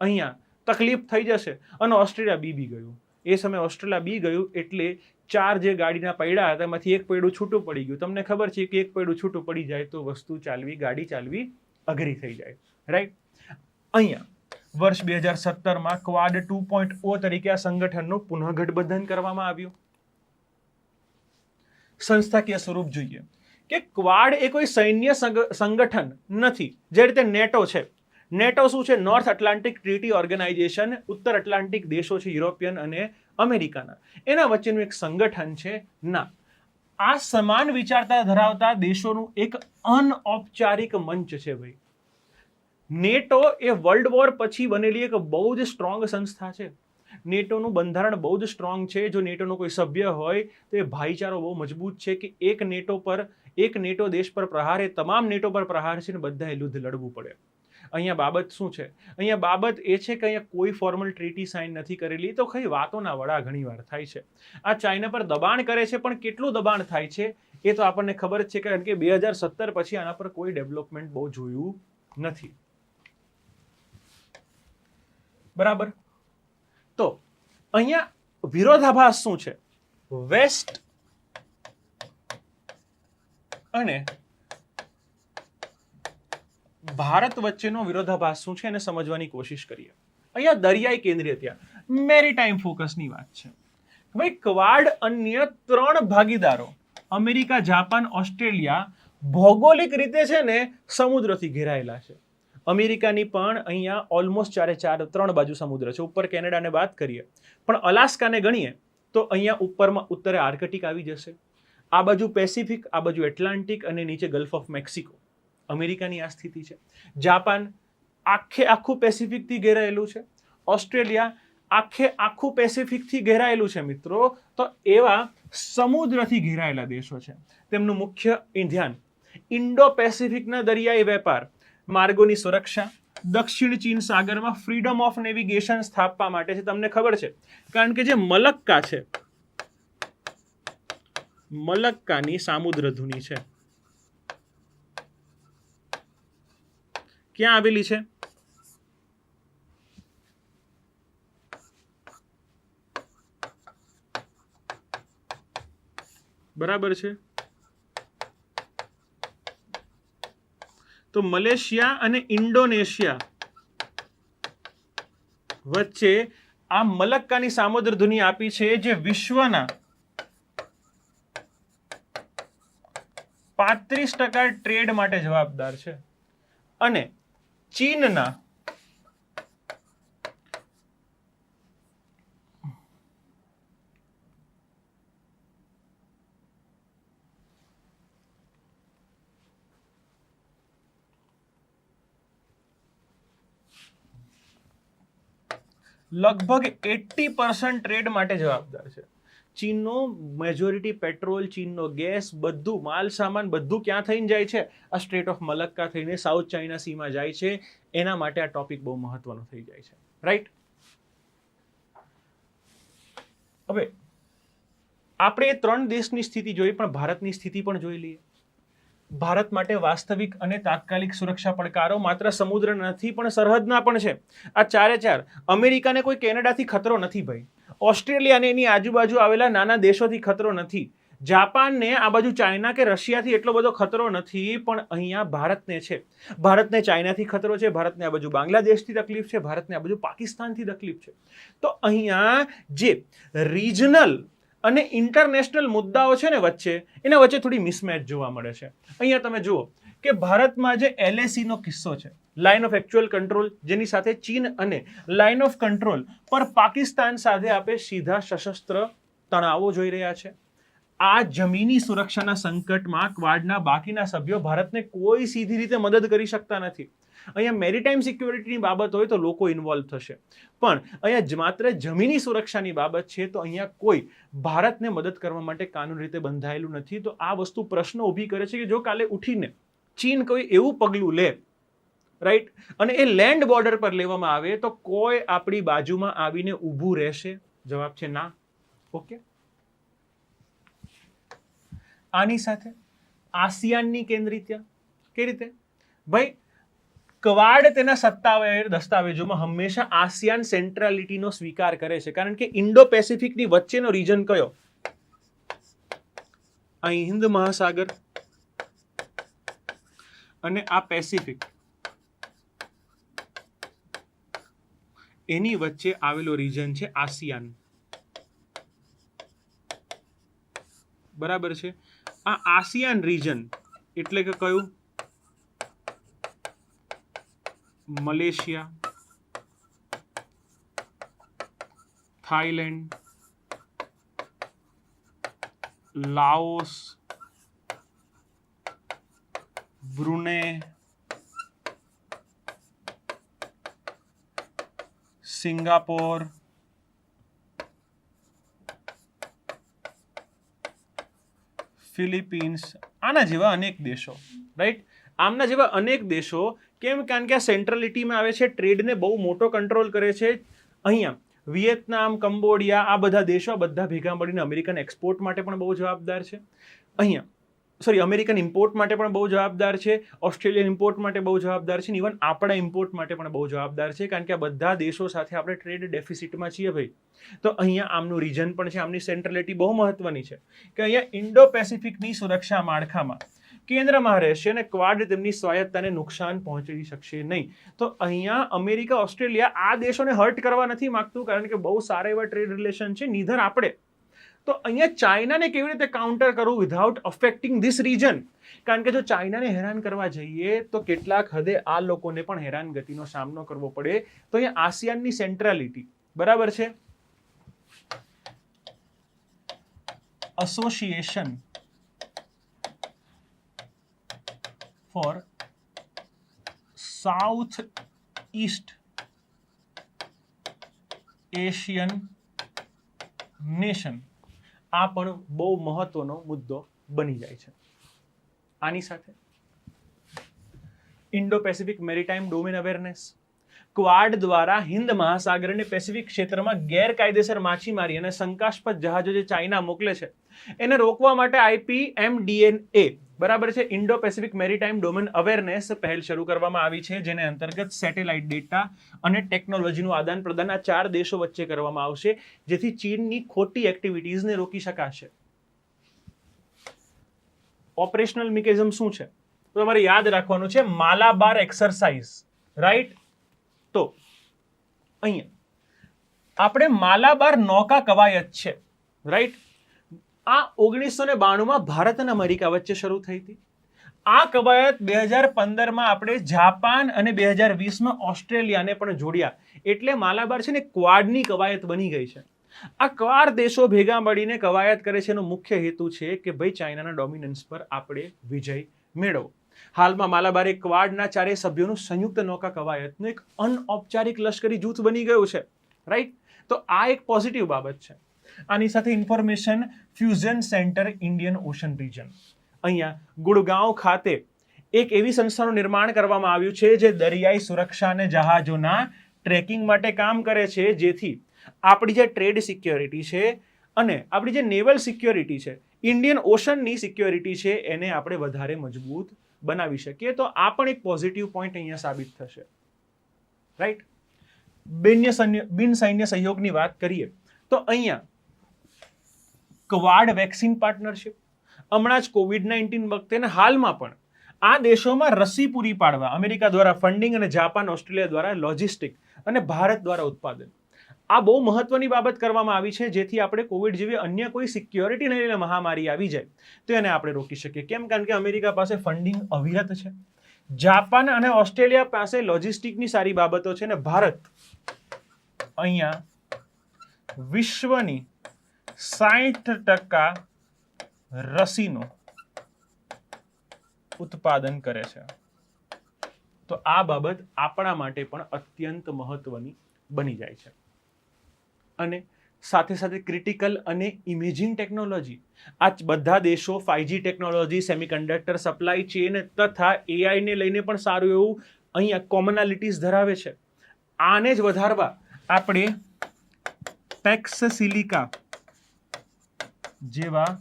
અહીંયા તકલીફ થઈ જશે. અને ઓસ્ટ્રેલિયા બી ગયું. એ સમયે ઓસ્ટ્રેલિયા બી ગયું એટલે 4 જે ગાડીના પૈડા હતા એમાંથી એક પૈડું છૂટું પડી ગયું. તમને ખબર છે કે એક પૈડું છૂટું પડી જાય તો વસ્તુ ચાલવી, ગાડી ચાલવી અઘરી થઈ જાય. રાઈટ? અહીંયા વર્ષ 2017માં ક્વાડ 2.0 તરીકે આ સંગઠનનું પુનઃગઠબંધન કરવામાં આવ્યું. સંસ્થાકીય સ્વરૂપ જોઈએ કે ક્વાડ એ કોઈ સૈન્ય સંગઠન નથી. જે રીતે નેટો છે. નેટો શું છે? North Atlantic Treaty Organization. ઉત્તર એટલાન્ટિક દેશો છે યુરોપિયન અને અમેરિકાના, એના વચ્ચેનું એક સંગઠન છે. ના, આ સમાન વિચારતા ધરાવતા દેશોનું એક અનૌપચારિક મંચ છે ભાઈ. નેટો એ વર્લ્ડ વોર પછી બનેલી એક બહુ જ સ્ટ્રોંગ સંસ્થા છે. નેટોનું બંધારણ બહુ જ સ્ટ્રોંગ છે. જો નેટોનો કોઈ સભ્ય હોય તો એ ભાઈચારો બહુ મજબૂત છે કે એક નેટો દેશ પર પ્રહાર એ તમામ નેટો પર પ્રહાર છે ને બધાએ યુદ્ધ લડવું પડે. અહીંયા બાબત શું છે? અહીંયા બાબત એ છે કે અહીંયા કોઈ ફોર્મલ ટ્રીટી સાઇન નથી કરેલી, તો કઈ વાતોના વડા ઘણીવાર થાય છે. આ ચાઇના પર દબાણ કરે છે, પણ કેટલું દબાણ થાય છે એ તો આપણને ખબર જ છે, કારણ કે 2017 પછી આના પર કોઈ ડેવલપમેન્ટ બહુ જોયું નથી. બરાબર? તો અહીંયા વિરોધાભાસ શું છે? વેસ્ટ અને ભારત વચ્ચેનો વિરોધાભાસ શું છે એને સમજવાની કોશિશ કરીએ. અહીંયા દરિયાઈ કેન્દ્રીયતા, મેરીટાઈમ ફોકસની વાત છે. ભાઈ ક્વાડ અન્ય 3 ભાગીદારો અમેરિકા, જાપાન, ઓસ્ટ્રેલિયા ભૌગોલિક રીતે છે ને સમુદ્રથી ઘેરાયેલા છે. અમેરિકાની પણ અહીંયા ઓલમોસ્ટ 3 બાજુ સમુદ્ર છે. ઉપર કેનેડાને વાત કરીએ, પણ અલાસ્કાને ગણીએ તો અહીંયા ઉપરમાં ઉત્તરે આર્કટિક આવી જશે. આ બાજુ પેસિફિક, આ બાજુ એટલાન્ટિક અને નીચે ગલ્ફ ઓફ મેક્સિકો. અમેરિકાની આ સ્થિતિ છે. જાપાન આખું પેસિફિકથી ઘેરાયેલું છે. ઓસ્ટ્રેલિયા આખું પેસિફિકથી ઘેરાયેલું છે મિત્રો. તો એવા સમુદ્રથી ઘેરાયેલા દેશો છે. તેમનું મુખ્ય ધ્યાન ઇન્ડો પેસિફિકના દરિયાઈ વેપાર, માર્ગોની સુરક્ષા, દક્ષિણ ચીન સાગરમાં ફ્રીડમ ઓફ નેવિગેશન સ્થાપવા માટે છે. તમને ખબર છે કારણ કે જે મલક્કા છે, મલક્કાની સામુદ્ર ધુની છે. ક્યાં આવેલી છે? બરાબર છે. તો મલેશિયા અને ઇન્ડોનેશિયા વચ્ચે આ મલક્કાની સામુદ્ર ધુની આપી છે, જે વિશ્વના 35% ટ્રેડ માટે જવાબદાર છે. અને ચીનના લગભગ 80% ટ્રેડ માટે જવાબદાર છે. ચીનનો મેજોરિટી પેટ્રોલ, ચીનનો ગેસ, બધું માલ સામાન બધું ક્યાં થઈને જાય છે? આ સ્ટ્રેટ ઓફ મલક્કા થઈને સાઉથ ચાઇના સીમાં જાય છે. એના માટે આ ટોપિક બહુ મહત્વનો થઈ જાય છે, રાઈટ? હવે આપણે 3 દેશની સ્થિતિ જોઈ, પણ ભારતની સ્થિતિ પણ જોઈ લઈએ. ભારત માટે વાસ્તવિક અને તાત્કાલિક સુરક્ષા પડકારો માત્ર સમુદ્ર નથી પણ સરહદના પણ છે. આ ચારે ચાર. અમેરિકાને કોઈ કેનેડાથી ખતરો નથી ભાઈ. ઓસ્ટ્રેલિયાને એની આજુબાજુ આવેલા નાના દેશોથી ખતરો નથી. જાપાનને આ બાજુ ચાઇના કે રશિયાથી એટલો બધો ખતરો નથી, પણ અહીંયા ભારતને છે. ભારતને ચાઇનાથી ખતરો છે, ભારતને આ બાજુ બાંગ્લાદેશથી તકલીફ છે, ભારતને આ બાજુ પાકિસ્તાનથી તકલીફ છે. તો અહીંયા જે રિજનલ અને ઇન્ટરનેશનલ મુદ્દાઓ છે ને વચ્ચે, એના વચ્ચે થોડી મિસમેચ જોવા મળે છે. અહીંયા તમે જુઓ કે ભારતમાં જે LAC નો કિસ્સો છે, લાઇન ઓફ એક્ચ્યુઅલ કંટ્રોલ, જેની સાથે ચીન અને લાઇન ઓફ કંટ્રોલ પર પાકિસ્તાન સાથે આપણે સીધા સશસ્ત્ર તણાવો જોઈ રહ્યા છે. આ જમીની સુરક્ષાના સંકટમાં ક્વાડના બાકીના સભ્યો ભારતને કોઈ સીધી રીતે મદદ કરી શકતા નથી. અહીંયા મેરીટાઈમ સિક્યોરિટીની બાબત હોય તો લોકો ઇન્વોલ્વ થશે, પણ અહીંયા માત્ર જમીની સુરક્ષાની બાબત છે તો અહીંયા કોઈ ભારતને મદદ કરવા માટે કાનૂન રીતે બંધાયેલું નથી. તો આ વસ્તુ પ્રશ્ન ઊભી કરે છે કે જો કાલે ઉઠીને ચીન કોઈ એવું પગલું લે, રાઈટ, અને એ લેન્ડ બોર્ડર પર લેવામાં આવે તો કોઈ આપણી બાજુમાં આવીને ઊભું રહેશે? જવાબ છે ના. ઓકે. આની સાથે આસિયાનની કેન્દ્રિયતા કઈ રીતે? ભાઈ, ક્વાડ તેના સત્તાવાર દસ્તાવેજોમાં હંમેશા આસિયાન સેન્ટ્રાલિટીનો સ્વીકાર કરે છે, કારણ કે ઇન્ડો પેસિફિકની વચ્ચેનો રીજન કયો? અહીં હિન્દ મહાસાગર અને આ પેસિફિક, એની વચ્ચે આવેલો રીજન છે આસિયાન. બરાબર છે. આ આસિયાન રીજન એટલે કે કયું? Malaysia, Thailand, Laos, Brunei, Singapore, Philippines, આના જેવા અનેક દેશો, રાઈટ? આમના જેવા અનેક દેશો. કેમ? કારણ કે આ સેન્ટ્રલિટીમાં આવે છે, ટ્રેડને બહુ મોટો કંટ્રોલ કરે છે. અહીંયા વિયેતનામ, કંબોડિયા, આ બધા દેશો બધા ભેગા મળીને અમેરિકન એક્સપોર્ટ માટે પણ બહુ જવાબદાર છે. અમેરિકન ઇમ્પોર્ટ માટે પણ બહુ જવાબદાર છે. ઓસ્ટ્રેલિયન ઇમ્પોર્ટ માટે બહુ જવાબદાર છે. ઇવન આપણા ઇમ્પોર્ટ માટે પણ બહુ જવાબદાર છે, કારણ કે આ બધા દેશો સાથે આપણે ટ્રેડ ડેફિસિટમાં છીએ ભાઈ. તો અહીંયા આમનું રીજન પણ છે, આમની સેન્ટ્રલિટી બહુ મહત્વની છે કે અહીંયા ઇન્ડો પેસિફિકની સુરક્ષા માળખામાં કેન્દ્રમાં રહેશે અને ક્વાડ તેમની સ્વાયત્તાને નુકસાન પહોંચાડી શકશે નહીં. તો અહીંયા અમેરિકા, ઓસ્ટ્રેલિયા આ દેશોને હર્ટ કરવા નથી માંગતું, કારણ કે બહુ સારા એવા ટ્રેડ રિલેશન છે. નીધર આપણે. તો અહીંયા ચાઇનાને કેવી રીતે કાઉન્ટર કરવું વિધાઉટ અફેક્ટિંગ ધીસ રીજન? કારણ કે જો ચાઇનાને હેરાન કરવા જઈએ તો કેટલાક હદે આ લોકોને પણ હેરાનગતિનો સામનો કરવો પડે. તો અહીંયા આસિયાનની સેન્ટ્રાલિટી, બરાબર છે. Association four south East Asian nation, આ પણ બહુ મહત્વનો મુદ્દો બની જાય છે. આની સાથે Indo Pacific maritime domain awareness, Quad દ્વારા હિન્દ મહાસાગર અને પેસિફિક ક્ષેત્રમાં ગેરકાયદેસર માછીમારી અને શંકાસ્પદ જહાજો જે ચાઇના મોકલે છે એને રોકવા માટે IPMDNA, બરાબર છે, Indo Pacific maritime domain awareness પહેલ શરૂ કરવામાં આવી છે, જેને અંતર્ગત સેટેલાઇટ ડેટા અને ટેકનોલોજીનું આદાન પ્રદાન આ 4 દેશો વચ્ચે કરવામાં આવશે, જેથી ચીનની ખોટી એક્ટિવિટીઝને રોકી શકાશે. ઓપરેશનલ મિકેનિઝમ શું છે? તો તમારે યાદ રાખવાનું છે માલાબાર એક્સરસાઇઝ, રાઈટ? તો અહીંયા આપણે માલાબાર નૌકા કવાયત છે, રાઈટ? આ 1992માં ભારત અને અમેરિકા વચ્ચે શરૂ થઈ હતી. આ કવાયત 2015માં આપણે જાપાન અને 2020માં ઓસ્ટ્રેલિયાને પણ જોડ્યા, એટલે માલાબાર છે ને ક્વાડની કવાયત બની ગઈ છે. આ ક્વાડ દેશો ભેગા મળીને કવાયત કરે છે. એનો મુખ્ય હેતુ છે કે ભાઈ ચાઇનાના ડોમિનન્સ પર આપણે વિજય મેળવો. હાલમાં માલાબાર એ ક્વાડના ચારેય સભ્યોનું સંયુક્ત નૌકા કવાયતનું એક અનૌપચારિક લશ્કરી જૂથ બની ગયું છે, રાઈટ? તો આ એક પોઝિટિવ બાબત છે. આની સાથે information fusion centre Indian ocean region, અહીંયા ગુડગાંવ ખાતે એક એવી સંસ્થાનું નિર્માણ કરવામાં આવ્યું છે જે દરિયાઈ સુરક્ષા અને જહાજોના ટ્રેકિંગ માટે કામ કરે છે, જેથી આપણી જે ટ્રેડ સિક્યોરિટી છે અને આપણી જે નેવલ સિક્યોરિટી છે, ઇન્ડિયન ઓશનની સિક્યોરિટી છે, એને આપણે વધારે મજબૂત બનાવી શકીએ. તો આ પણ એક પોઝિટિવ પોઈન્ટ અહીંયા સાબિત થશે, રાઈટ? બિન સૈન્ય સહયોગની વાત કરીએ તો અહીંયા ક્વાડ વેક્સિન પાર્ટનરશિપ, હમણાં જ કોવિડ-19 વખતે ને હાલમાં પણ આ દેશોમાં રસી પૂરી પાડવા અમેરિકા દ્વારા ફંડિંગ અને જાપાન ઓસ્ટ્રેલિયા દ્વારા લોજિસ્ટિક અને ભારત દ્વારા ઉત્પાદન, આ બહુ મહત્વની બાબત કરવામાં આવી છે, જેથી આપણે કોવિડ જેવી અન્ય કોઈ સિક્યોરિટીને લઈને મહામારી આવી જાય તો એને આપણે રોકી શકીએ. કેમ? કારણ કે અમેરિકા પાસે ફંડિંગ અવિરત છે, જાપાન અને ઓસ્ટ્રેલિયા પાસે લોજિસ્ટિકની સારી બાબતો છે, ને ભારત અહીંયા વિશ્વની 60% રસીનું ઉત્પાદન કરે છે. તો આ બાબત આપણા માટે પણ અત્યંત મહત્વની બની જાય છે. અને સાથે સાથે ક્રિટિકલ અને ઇમેજિંગ ટેકનોલોજી, આ બધા દેશો 5G technology, semiconductor supply chain તથા AI ને લઈને પણ સારું એવું અહીંયા કોમનાલિટીઝ ધરાવે છે. આને જ વધારવા આપણે ટેક્સ સિલિકા જેવા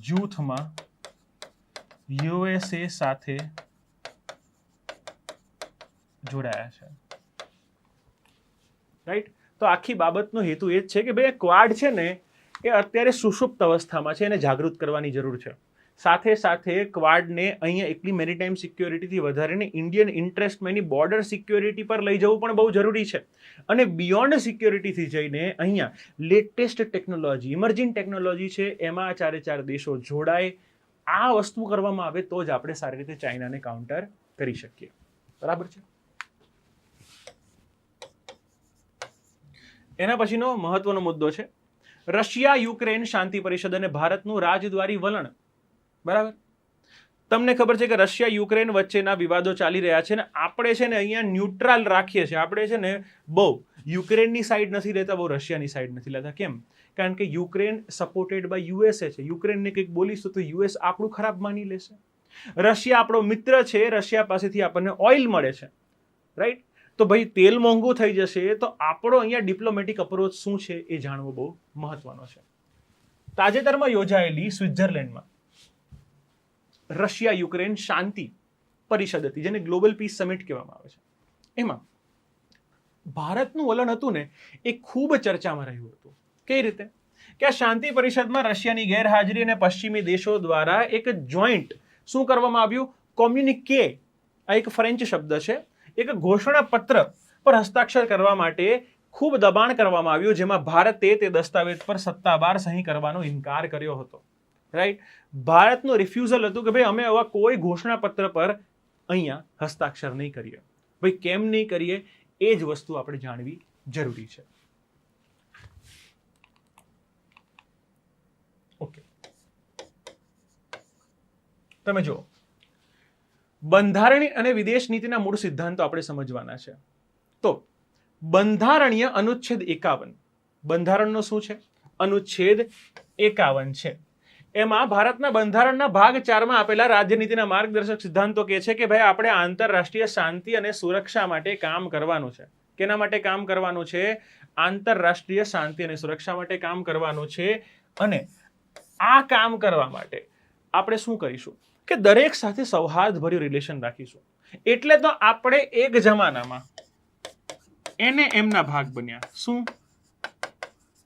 જૂથમાં USA સાથે જોડાયા છે, રાઈટ? તો આખી બાબતનો હેતુ એ જ છે કે ભાઈ ક્વાડ છે ને એ અત્યારે સુષુપ્ત અવસ્થામાં છે, એને જાગૃત કરવાની જરૂર છે. સાથે સાથે ક્વાડને અહીંયા એકલી મેરીટાઈમ સિક્યોરિટીથી વધારીને ઇન્ડિયન ઇન્ટરેસ્ટમાં એની બોર્ડર સિક્યોરિટી પર લઈ જવું પણ બહુ જરૂરી છે. અને બિયોન્ડ સિક્યોરિટીથી જઈને અહીંયા લેટેસ્ટ ટેકનોલોજી, ઇમર્જિંગ ટેકનોલોજી છે, એમાં ચારે દેશો જોડાય. આ વસ્તુ કરવામાં આવે તો જ આપણે સારી રીતે ચાઇનાને કાઉન્ટર કરી શકીએ, બરાબર છે? એના પછીનો મહત્વનો મુદ્દો છે રશિયા યુક્રેન શાંતિ પરિષદ અને ભારતનું રાજદ્વારી વલણ, બરાબર? તમને ખબર છે કે રશિયા યુક્રેન વચ્ચેના વિવાદો ચાલી રહ્યા છે, ને આપણે છે ને અહીંયા ન્યુટ્રલ રાખીએ છીએ. આપણે છે ને બહુ યુક્રેનની સાઈડ નથી લેતા, બહુ રશિયાની સાઈડ નથી લેતા. કેમ? કારણ કે યુક્રેન સપોર્ટેડ બાય USA છે. યુક્રેનને કંઈક બોલીશું તો US આપણું ખરાબ માની લેશે. રશિયા આપણો મિત્ર છે, રશિયા પાસેથી આપણને ઓઇલ મળે છે, રાઈટ? તો ભાઈ તેલ મોંઘું થઈ જશે તો આપણો અહીંયા ડિપ્લોમેટિક અપ્રોચ શું છે એ જાણવું બહુ મહત્વનો છે. તાજેતરમાં યોજાયેલી સ્વિટ્ઝરલેન્ડમાં રશિયા યુક્રેન શાંતિ પરિષદ હતી, જેને ગ્લોબલ પીસ સમિટ કહેવામાં આવે છે. એમાં ભારતનું વલણ હતું ને એ ખૂબ ચર્ચામાં રહ્યું હતું. કઈ રીતે? કે આ શાંતિ પરિષદમાં રશિયાની ગેરહાજરી અને પશ્ચિમી દેશો દ્વારા એક જોઈન્ટ શું કરવામાં આવ્યું? કોમ્યુનિકે, આ એક ફ્રેન્ચ શબ્દ છે, એક ઘોષણા પત્ર પર હસ્તાક્ષર કરવા માટે ખૂબ દબાણ કરવામાં આવ્યું, જેમાં ભારતે તે દસ્તાવેજ પર સત્તાવાર સહી કરવાનો ઇનકાર કર્યો હતો, રાઈટ? ભારતનું રિફ્યુઝલ હતું કે ભાઈ અમે આવા કોઈ ઘોષણા પત્ર પર અહીંયા હસ્તાક્ષર નહીં કરીએ. ભાઈ કેમ નહીં કરીએ એ જ વસ્તુ આપણે જાણવી જરૂરી છે. ઓકે, તમે જુઓ, બંધારણીય અને વિદેશ નીતિના મૂળ સિદ્ધાંતો આપણે સમજવાના છે. તો બંધારણીય અનુચ્છેદ 51, બંધારણનો શું છે? અનુચ્છેદ 51 છે. એમાં ભારતના બંધારણના ભાગ 4માં આપેલા રાજ્યનીતિના માર્ગદર્શક સિદ્ધાંતો કહે છે કે ભાઈ આપણે આંતરરાષ્ટ્રીય શાંતિ અને સુરક્ષા માટે કામ કરવાનું છે. કેના માટે કામ કરવાનું છે? આંતરરાષ્ટ્રીય શાંતિ અને સુરક્ષા માટે કામ કરવાનું છે. અને આ કામ કરવા માટે આપણે શું કરીશું કે દરેક સાથે સૌહાર્દભર્યું રિલેશન રાખીશું. એટલે તો આપણે એક જમાનામાં એને એમના ભાગ બન્યા. શું?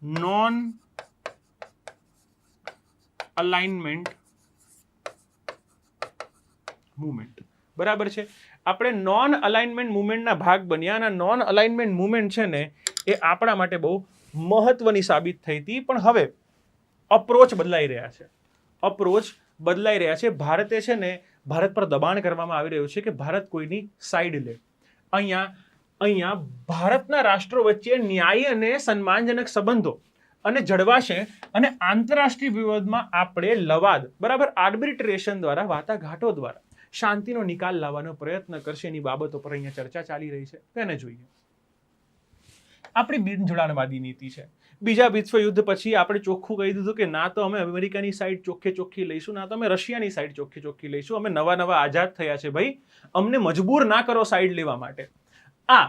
Non alignment movement. બરાબર છે. આપણે નોન અલાઇનમેન્ટ મુવમેન્ટના ભાગ બન્યા અને નોન અલાઇનમેન્ટ મુવમેન્ટ છે ને એ આપણા માટે બહુ મહત્વની સાબિત થઈ હતી. પણ હવે અપ્રોચ બદલાઈ રહ્યા છે. અપ્રોચ બદલાઈ રહ્યા છે. ભારતે છે ને ભારત પર દબાણ કરવામાં આવી રહ્યું છે કે ભારત કોઈની સાઈડ લે. અહીંયા ભારતના રાષ્ટ્રો વચ્ચે ન્યાયી અને સન્માનજનક સંબંધો અને જળવાશે અને આંતરરાષ્ટ્રીય વિવાદમાં આપણે લવાદ બરાબર આર્બિટ્રેશન દ્વારા વાટાઘાટો દ્વારા શાંતિનો નિકાલ લાવવાનો પ્રયત્ન કરશે. એની બાબતો પર અહીંયા ચર્ચા ચાલી રહી છે. તેને જોઈએ. આપણી બિનજોડાણવાદી નીતિ છે. બીજા વિશ્વ યુદ્ધ પછી આપણે ચોખ્ખું કહી દીધું કે ના તો અમે અમેરિકાની સાઈડ ચોખ્ખી લઈશું, ના તો અમે રશિયાની સાઈડ ચોખ્ખી લઈશું. અમે નવા આઝાદ થયા છે ભાઈ, અમને મજબૂર ના કરો સાઈડ લેવા માટે. આ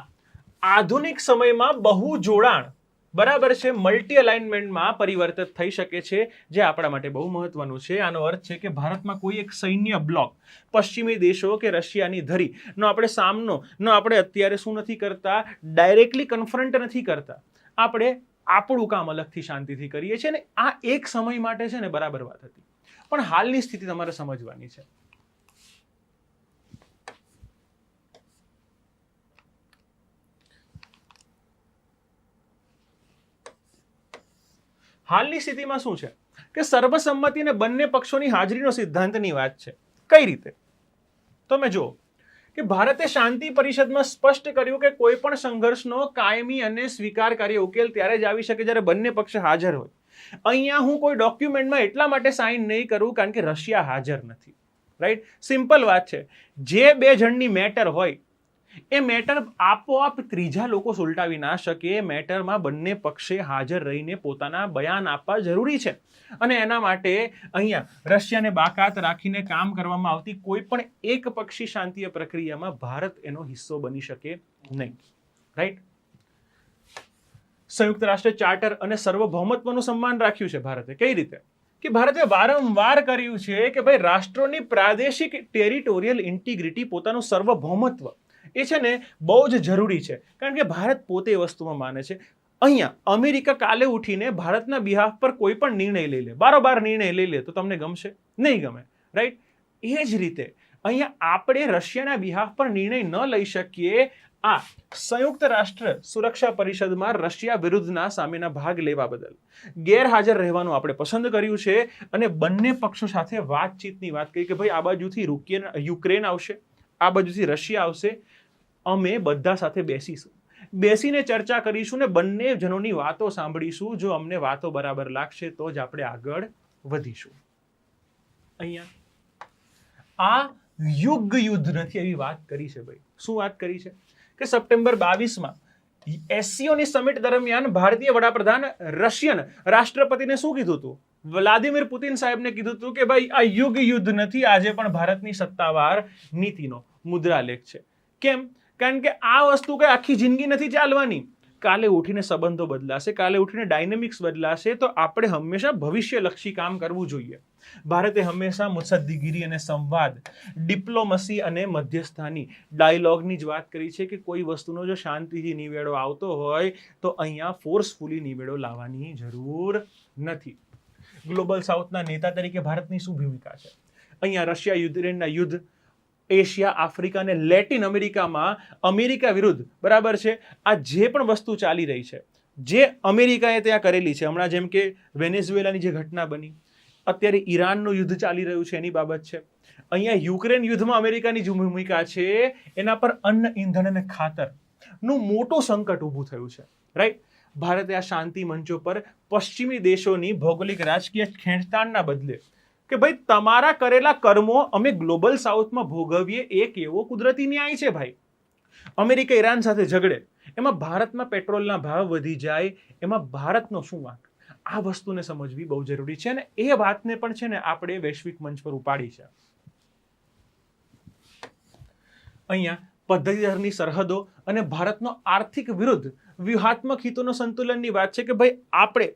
આધુનિક સમયમાં બહુ જોડાણ બરાબર છે મલ્ટી અલાઇનમેન્ટમાં પરિવર્તિત થઈ શકે છે, જે આપણા માટે બહુ મહત્વનું છે. આનો અર્થ છે કે ભારતમાં કોઈ એક સૈન્ય બ્લોક પશ્ચિમી દેશો કે રશિયાની ધરી નો આપણે સામનો આપણે અત્યારે શું નથી કરતા, ડાયરેક્ટલી કન્ફ્રન્ટ નથી કરતા. આપણે આપણું કામ અલગથી શાંતિથી કરીએ છીએ ને આ એક સમય માટે છે ને બરાબર વાત હતી. પણ હાલની સ્થિતિ તમારે સમજવાની છે. હાલની સ્થિતિમાં શું છે કે સર્વસંમતિ અને બંને પક્ષોની હાજરીનો સિદ્ધાંતની વાત છે. કઈ રીતે? તમે જુઓ કે ભારતે શાંતિ પરિષદમાં સ્પષ્ટ કર્યું કે કોઈ પણ સંઘર્ષનો કાયમી અને સ્વીકાર્ય ઉકેલ ત્યારે જ આવી શકે જ્યારે બંને પક્ષ હાજર હોય. અહીંયા હું કોઈ ડોક્યુમેન્ટમાં એટલા માટે સાઇન નહીં કરું કારણ કે રશિયા હાજર નથી. રાઈટ? સિમ્પલ વાત છે. જે બે જણની મેટર હોય એ મેટર આપોઆપ ત્રીજા લોકો સુલટાવી ના શકે. એ મેટરમાં બંને પક્ષે હાજર રહીને પોતાના બયાન આપવા જરૂરી છે. અને એના માટે અહીંયા રશિયાને બાકાત રાખીને કામ કરવામાં આવતી કોઈ પણ એક પક્ષી શાંતિય પ્રક્રિયામાં ભારત એનો હિસ્સો બની શકે નહીં. રાઈટ? સંયુક્ત રાષ્ટ્ર ચાર્ટર અને સાર્વભૌમત્વનું સન્માન રાખ્યું છે ભારતે. કઈ રીતે? કે ભારતે વારંવાર કર્યું છે કે ભાઈ રાષ્ટ્રોની પ્રાદેશિક ટેરિટોરિયલ ઇન્ટિગ્રિટી, પોતાનું સાર્વભૌમત્વ એ છે ને બહુ જ જરૂરી છે. કારણ કે ભારત પોતે એ વસ્તુમાં માને છે. અહીંયા અમેરિકા કાલે ઉઠીને ભારતના બિહાફ પર કોઈ પણ નિર્ણય લઈ લે, બારોબાર નિર્ણય લઈ લે, તો તમને ગમશે? નહીં ગમે. રાઈટ? એ જ રીતે અહીંયા આપણે રશિયાના બિહાફ પર નિર્ણય ન લઈ શકીએ. આ સંયુક્ત રાષ્ટ્ર સુરક્ષા પરિષદમાં રશિયા વિરુદ્ધના સામેના ભાગ લેવા બદલ ગેરહાજર રહેવાનું આપણે પસંદ કર્યું છે. અને બંને પક્ષો સાથે વાતચીતની વાત કરી કે ભાઈ આ બાજુથી યુક્રેન આવશે, આ બાજુથી રશિયા આવશે, અમે બધા સાથે બેસીશું, બેસીને ચર્ચા કરીશું ને બંને જણોની વાતો સાંભળીશું. જો અમને વાતો બરાબર લાગશે તો જ આપણે આગળ વધીશું. અહીંયા આ યુદ્ધ નથી એવી વાત કરી છે ભાઈ. શું વાત કરી છે? કે સપ્ટેમ્બર 22માં એસસીઓની સમિટ દરમિયાન ભારતીય વડાપ્રધાન રશિયન રાષ્ટ્રપતિને શું કીધું હતું? વ્લાદિમીર પુતિન સાહેબને કીધું હતું કે ભાઈ આ યુદ્ધ નથી, આજે પણ ભારતની સત્તાવાર નીતિનો મુદ્રાલેખ છે. કેમ? કારણ કે આ વસ્તુ કઈ આખી જિંદગી નથી ચાલવાની. કાલે ઉઠીને સંબંધો બદલાશે, કાલે ઉઠીને ડાયનેમિક્સ બદલાશે. તો આપણે હંમેશા ભવિષ્યલક્ષી કામ કરવું જોઈએ. ભારતે હંમેશા મુસદ્દીગીરી અને સંવાદ, ડિપ્લોમસી અને મધ્યસ્થાની ડાયલોગની જ વાત કરી છે કે કોઈ વસ્તુનો જો શાંતિથી નિવેડો આવતો હોય તો અહીંયા ફોર્સફુલી નિવેડો લાવવાની જરૂર નથી. ગ્લોબલ સાઉથના નેતા તરીકે ભારતની શું ભૂમિકા છે? અહીંયા રશિયા યુક્રેનના યુદ્ધ, એશિયા, આફ્રિકા અને લેટિન અમેરિકામાં અમેરિકા વિરુદ્ધ બરાબર છે આ જે પણ વસ્તુ ચાલી રહી છે, જે અમેરિકાએ ત્યાં કરેલી છે, હમણાં જેમ કે વેનેઝુએલાની જે ઘટના બની, અત્યારે ઈરાનનું યુદ્ધ ચાલી રહ્યું છે એની બાબત છે. અહીંયા યુક્રેન યુદ્ધમાં અમેરિકાની જે ભૂમિકા છે એના પર અન્ન, ઈંધણ અને ખાતરનું મોટું સંકટ ઊભું થયું છે. રાઈટ? ભારતે આ શાંતિ મંચો પર પશ્ચિમી દેશોની ભૌગોલિક રાજકીય ખેંચતાણના બદલે કે ભાઈ તમારા કરેલા કર્મો અમે ગ્લોબલ સાઉથમાં ભોગવીએ, એક એવો કુદરતી ન્યાય છે ભાઈ. અમેરિકા ઈરાન સાથે ઝઘડે, એમાં ભારતમાં પેટ્રોલના ભાવ વધી જાય, એમાં ભારતનો શું વાંક? આ વસ્તુને સમજવી બહુ જરૂરી છે. અને એ વાતને પણ છે ને આપણે વૈશ્વિક મંચ પર ઉપાડી છે. અહીંયા પદ્ધતિસરની સરહદો અને ભારતનો આર્થિક વિરુદ્ધ વ્યૂહાત્મક હિતોનો સંતુલનની વાત છે કે ભાઈ આપણે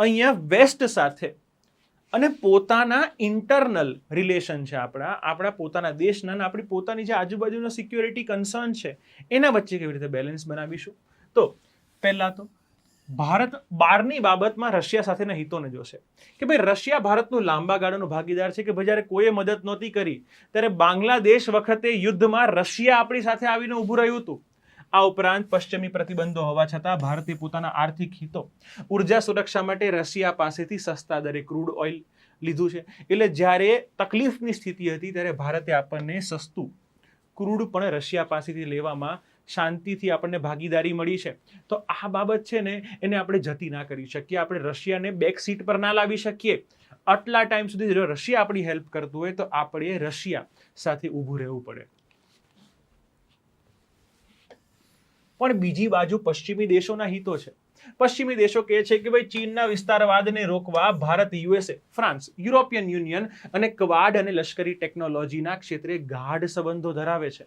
અહીંયા વેસ્ટ સાથે અને પોતાના ઇન્ટરનલ રિલેશન છે, આપણા પોતાના દેશના અને આપણી પોતાની જે આજુબાજુનો સિક્યોરિટી કન્સર્ન છે એના વચ્ચે કેવી રીતે બેલેન્સ બનાવીશું. તો પહેલા તો ભારત બહારની બાબતમાં રશિયા સાથેના હિતોને જોશે કે ભાઈ રશિયા ભારતનું લાંબા ગાળાનો ભાગીદાર છે કે ભાઈ જ્યારે કોઈએ મદદ નહોતી કરી ત્યારે બાંગ્લાદેશ વખતે યુદ્ધમાં રશિયા આપણી સાથે આવીને ઊભું રહ્યું હતું. આ ઉપરાંત પશ્ચિમી પ્રતિબંધો હોવા છતાં ભારતે પોતાના આર્થિક હિતો, ઉર્જા સુરક્ષા માટે રશિયા પાસેથી સસ્તા દરે ક્રૂડ ઓઇલ લીધું છે. એટલે જ્યારે તકલીફની સ્થિતિ હતી ત્યારે ભારતે આપણને સસ્તું ક્રૂડ પણ રશિયા પાસેથી લેવામાં શાંતિથી આપણને ભાગીદારી મળી છે. તો આ બાબત છે ને એને આપણે જતી ના કરી શકીએ. આપણે રશિયાને બેક સીટ પર ના લાવી શકીએ. આટલા ટાઈમ સુધી જો રશિયા આપણી હેલ્પ કરતું હોય તો આપણે રશિયા સાથે ઊભું રહેવું પડે. પણ બીજી બાજુ પશ્ચિમી દેશોના હિતો છે. પશ્ચિમી દેશો કહે છે કે ભાઈ ચીનના વિસ્તારવાદને રોકવા Bharat, USA, France, European union અને ક્વાડ અને લશ્કરી ટેકનોલોજીના ક્ષેત્રે ગાઢ સંબંધો ધરાવે છે.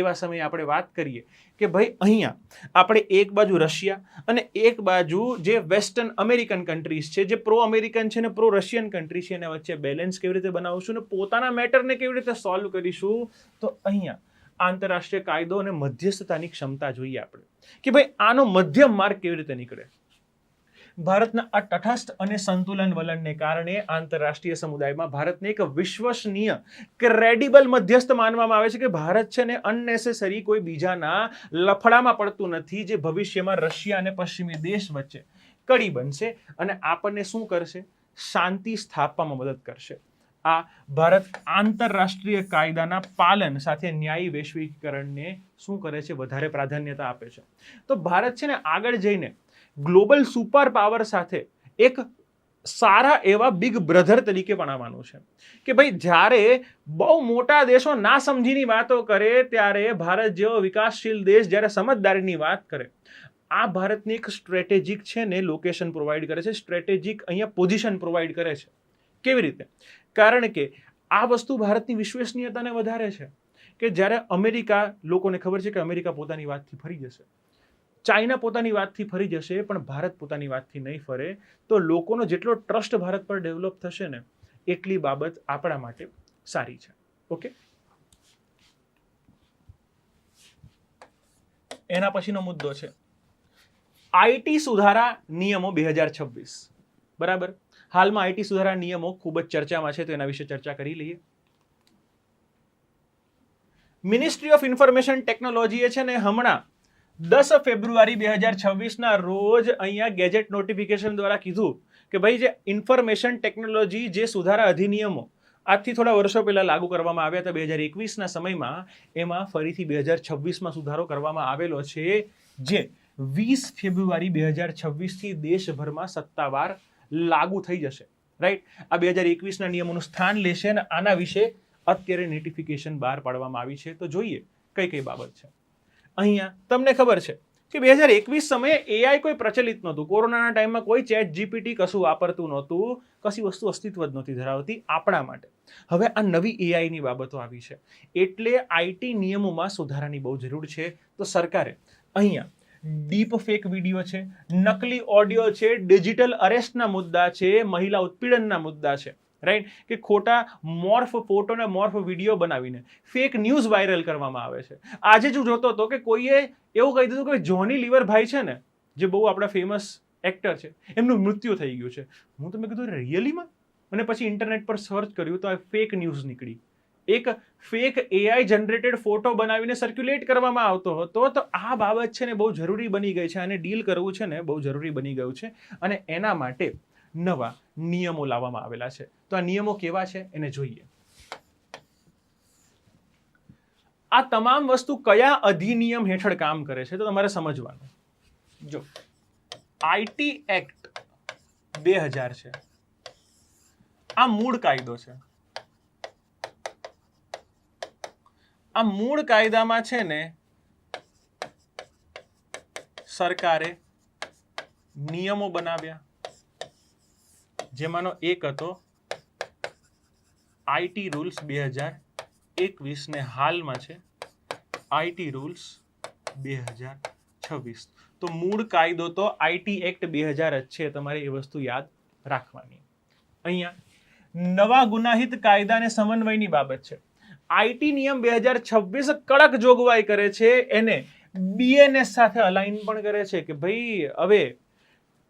એવા સમયે આપણે વાત કરીએ કે ભાઈ અહીંયા આપણે એક બાજુ રશિયા અને એક બાજુ જે વેસ્ટર્ન અમેરિકન કન્ટ્રીઝ છે, જે પ્રો અમેરિકન છે ને પ્રો રશિયન કન્ટ્રી છે, એના વચ્ચે બેલેન્સ કેવી રીતે બનાવશું ને પોતાના મેટરને કેવી રીતે સોલ્વ કરીશું. તો અહીંયા આંતરરાષ્ટ્રીય કાયદો અને મધ્યસ્થતાની ક્ષમતા જોઈએ આપણે કે ભાઈ આનો મધ્યમ માર્ગ કેવી રીતે નીકળે. ભારતના આ તટસ્થ અને સંતુલન વલણને કારણે આંતરરાષ્ટ્રીય સમુદાયમાં ભારતને એક વિશ્વસનીય ક્રેડિબલ મધ્યસ્થ માનવામાં આવે છે કે ભારત છે ને અનનેસેસરી કોઈ બીજાના લફડામાં પડતું નથી, જે ભવિષ્યમાં રશિયા અને પશ્ચિમી દેશ વચ્ચે કડી બનશે અને આપણને શું કરશે, શાંતિ સ્થાપવામાં મદદ કરશે. આ ભારત આંતરરાષ્ટ્રીય કાયદાના પાલન સાથે ન્યાયી વૈશ્વિકીકરણને શું કરે છે, વધારે પ્રાધાન્યતા આપે છે. તો ભારત છે ને આગળ જઈને ગ્લોબલ સુપર પાવર સાથે એક સારા એવા બિગ બ્રધર તરીકે પણ આવવાનું છે કે ભાઈ જ્યારે બહુ મોટા દેશો ના સમજીની વાતો કરે ત્યારે ભારત જેવો વિકાસશીલ દેશ જ્યારે સમજદારીની વાત કરે, આ ભારતની એક સ્ટ્રેટેજિક છે ને લોકેશન પ્રોવાઈડ કરે છે, સ્ટ્રેટેજિક અહીંયા પોઝિશન પ્રોવાઈડ કરે છે. કેવી રીતે? કારણ કે આ વસ્તુ ભારતની વિશ્વસનીયતાને વધારે છે કે જ્યારે અમેરિકા, લોકોને ખબર છે કે અમેરિકા પોતાની વાતથી ફરી જશે, ચાઇના પોતાની વાતથી ફરી જશે, પણ ભારત પોતાની વાતથી નહીં ફરે. તો લોકોનો જેટલો ટ્રસ્ટ ભારત પર ડેવલપ થશે ને એટલી બાબત આપણા માટે સારી છે. ઓકે, એના પછીનો મુદ્દો છે આઈટી સુધારા નિયમો 2026. બરાબર, હાલમાં આઈટી સુધારા નિયમો ખૂબ જ ચર્ચામાં છે, તો એના વિશે ચર્ચા કરી લઈએ. મિનિસ્ટ્રી ઓફ ઇન્ફોર્મેશન ટેકનોલોજીએ છે ને હમણાં 10 ફેબ્રુઆરી 2026ના રોજ અહીંયા ગેજેટ નોટિફિકેશન દ્વારા કીધું કે ભાઈ જે ઇન્ફોર્મેશન ટેકનોલોજી જે સુધારા અધિનિયમો આજથી થોડા વર્ષો પહેલા લાગુ કરવામાં આવ્યા હતા 2021ના સમયમાં, એમાં ફરીથી 2026માં સુધારો કરવામાં આવેલો છે, જે 20 ફેબ્રુઆરી 2026થી દેશભરમાં સત્તાવાર લાગુ થઈ જશે. રાઈટ, આ 2021ના નિયમોનું સ્થાન લેશે અને આના વિશે અત્યારે નોટિફિકેશન બહાર પાડવામાં આવી છે. તો જોઈએ કઈ કઈ બાબત છે. અહીંયા તમને ખબર છે કે 2021 સમયે એઆઈ કોઈ પ્રચલિત નહોતું. કોરોનાના ટાઈમમાં કોઈ ચેટ જીપીટી કશું વાપરતું નહોતું, કશી વસ્તુ અસ્તિત્વ જ નહોતી ધરાવતી આપણા માટે. હવે આ નવી એઆઈની બાબતો આવી છે એટલે આઈટી નિયમોમાં સુધારાની બહુ જરૂર છે. તો સરકારે અહીંયા ડીપ ફેક વિડીયો છે, નકલી ઓડિયો છે, ડિજિટલ અરેસ્ટના મુદ્દા છે, મહિલા ઉત્પીડનના મુદ્દા છે, રાઈટ, કે ખોટા મોર્ફ ફોટો ને મોર્ફ વિડીયો બનાવીને ફેક ન્યૂઝ વાયરલ કરવામાં આવે છે. આજે જ જોતો હતો કે કોઈએ એવું કહી દીધું કે જોની લીવર ભાઈ છે ને, જે બહુ આપણા ફેમસ એક્ટર છે, એમનું મૃત્યુ થઈ ગયું છે. હું તમે કીધું રિયલીમાં? અને પછી ઇન્ટરનેટ પર સર્ચ કર્યું તો આ ફેક ન્યૂઝ નીકળી. એક ફેક એઆઈ જનરેટેડ ફોટો બનાવીને સર્ક્યુલેટ કરવામાં આવતો હતો. તો આ બાબત છે ને બહુ જરૂરી બની ગઈ છે, આને ડીલ કરવું છે ને બહુ જરૂરી બની ગયું છે અને એના માટે નવા નિયમો લાવવામાં આવેલા છે. તો આ નિયમો કેવા છે એને જોઈએ. આ તમામ વસ્તુ કયા અધિનિયમ હેઠળ કામ કરે છે તો તમારે સમજવાનું. જો આઈટી એક્ટ 2000 છે, આ મૂળ કાયદો છે. આ મૂળ કાયદામાં છે ને સરકારે નિયમો બનાવ્યા, જેમાંનો એક હતો આઈટી રૂલ્સ 2021 ને હાલમાં છે આઈટી રૂલ્સ 2026. તો મૂળ કાયદો તો આઈટી એક્ટ 2000 જ છે, તમારે એ વસ્તુ યાદ રાખવાની. અહીંયા નવા ગુનાહિત કાયદા અને સમન્વયની બાબત છે. આઈટી નિયમ 2026 કડક જોગવાઈ કરે છે, એને બીએનએસ સાથે અલાઇન પણ કરે છે કે ભાઈ હવે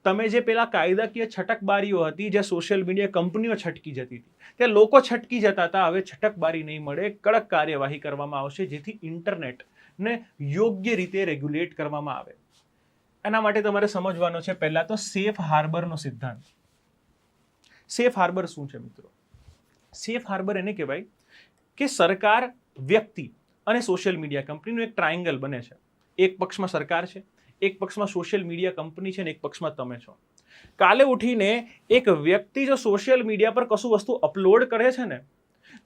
તમે જે પેલા કાયદાકીય છટકબારીઓ હતી, જે સોશિયલ મીડિયા કંપનીઓ છટકી જતી હતી, ત્યાં લોકો છટકી જતા હતા, હવે છટકબારી નહીં મળે, કડક કાર્યવાહી કરવામાં આવશે, જેથી ઇન્ટરનેટને યોગ્ય રીતે રેગ્યુલેટ કરવામાં આવે. એના માટે તમારે સમજવાનો છે પહેલા તો સેફ હાર્બરનો સિદ્ધાંત. સેફ હાર્બર શું છે મિત્રો? સેફ હાર્બર એને કહેવાય કે સરકાર, વ્યક્તિ અને સોશિયલ મીડિયા કંપનીનું એક ટ્રાયંગલ બને છે. એક પક્ષમાં સરકાર છે, એક પક્ષમાં સોશિયલ મીડિયા કંપની છે, ને એક પક્ષમાં તમે છો. કાલે ઉઠીને એક વ્યક્તિ જો સોશિયલ મીડિયા પર કશું વસ્તુ અપલોડ કરે છે ને,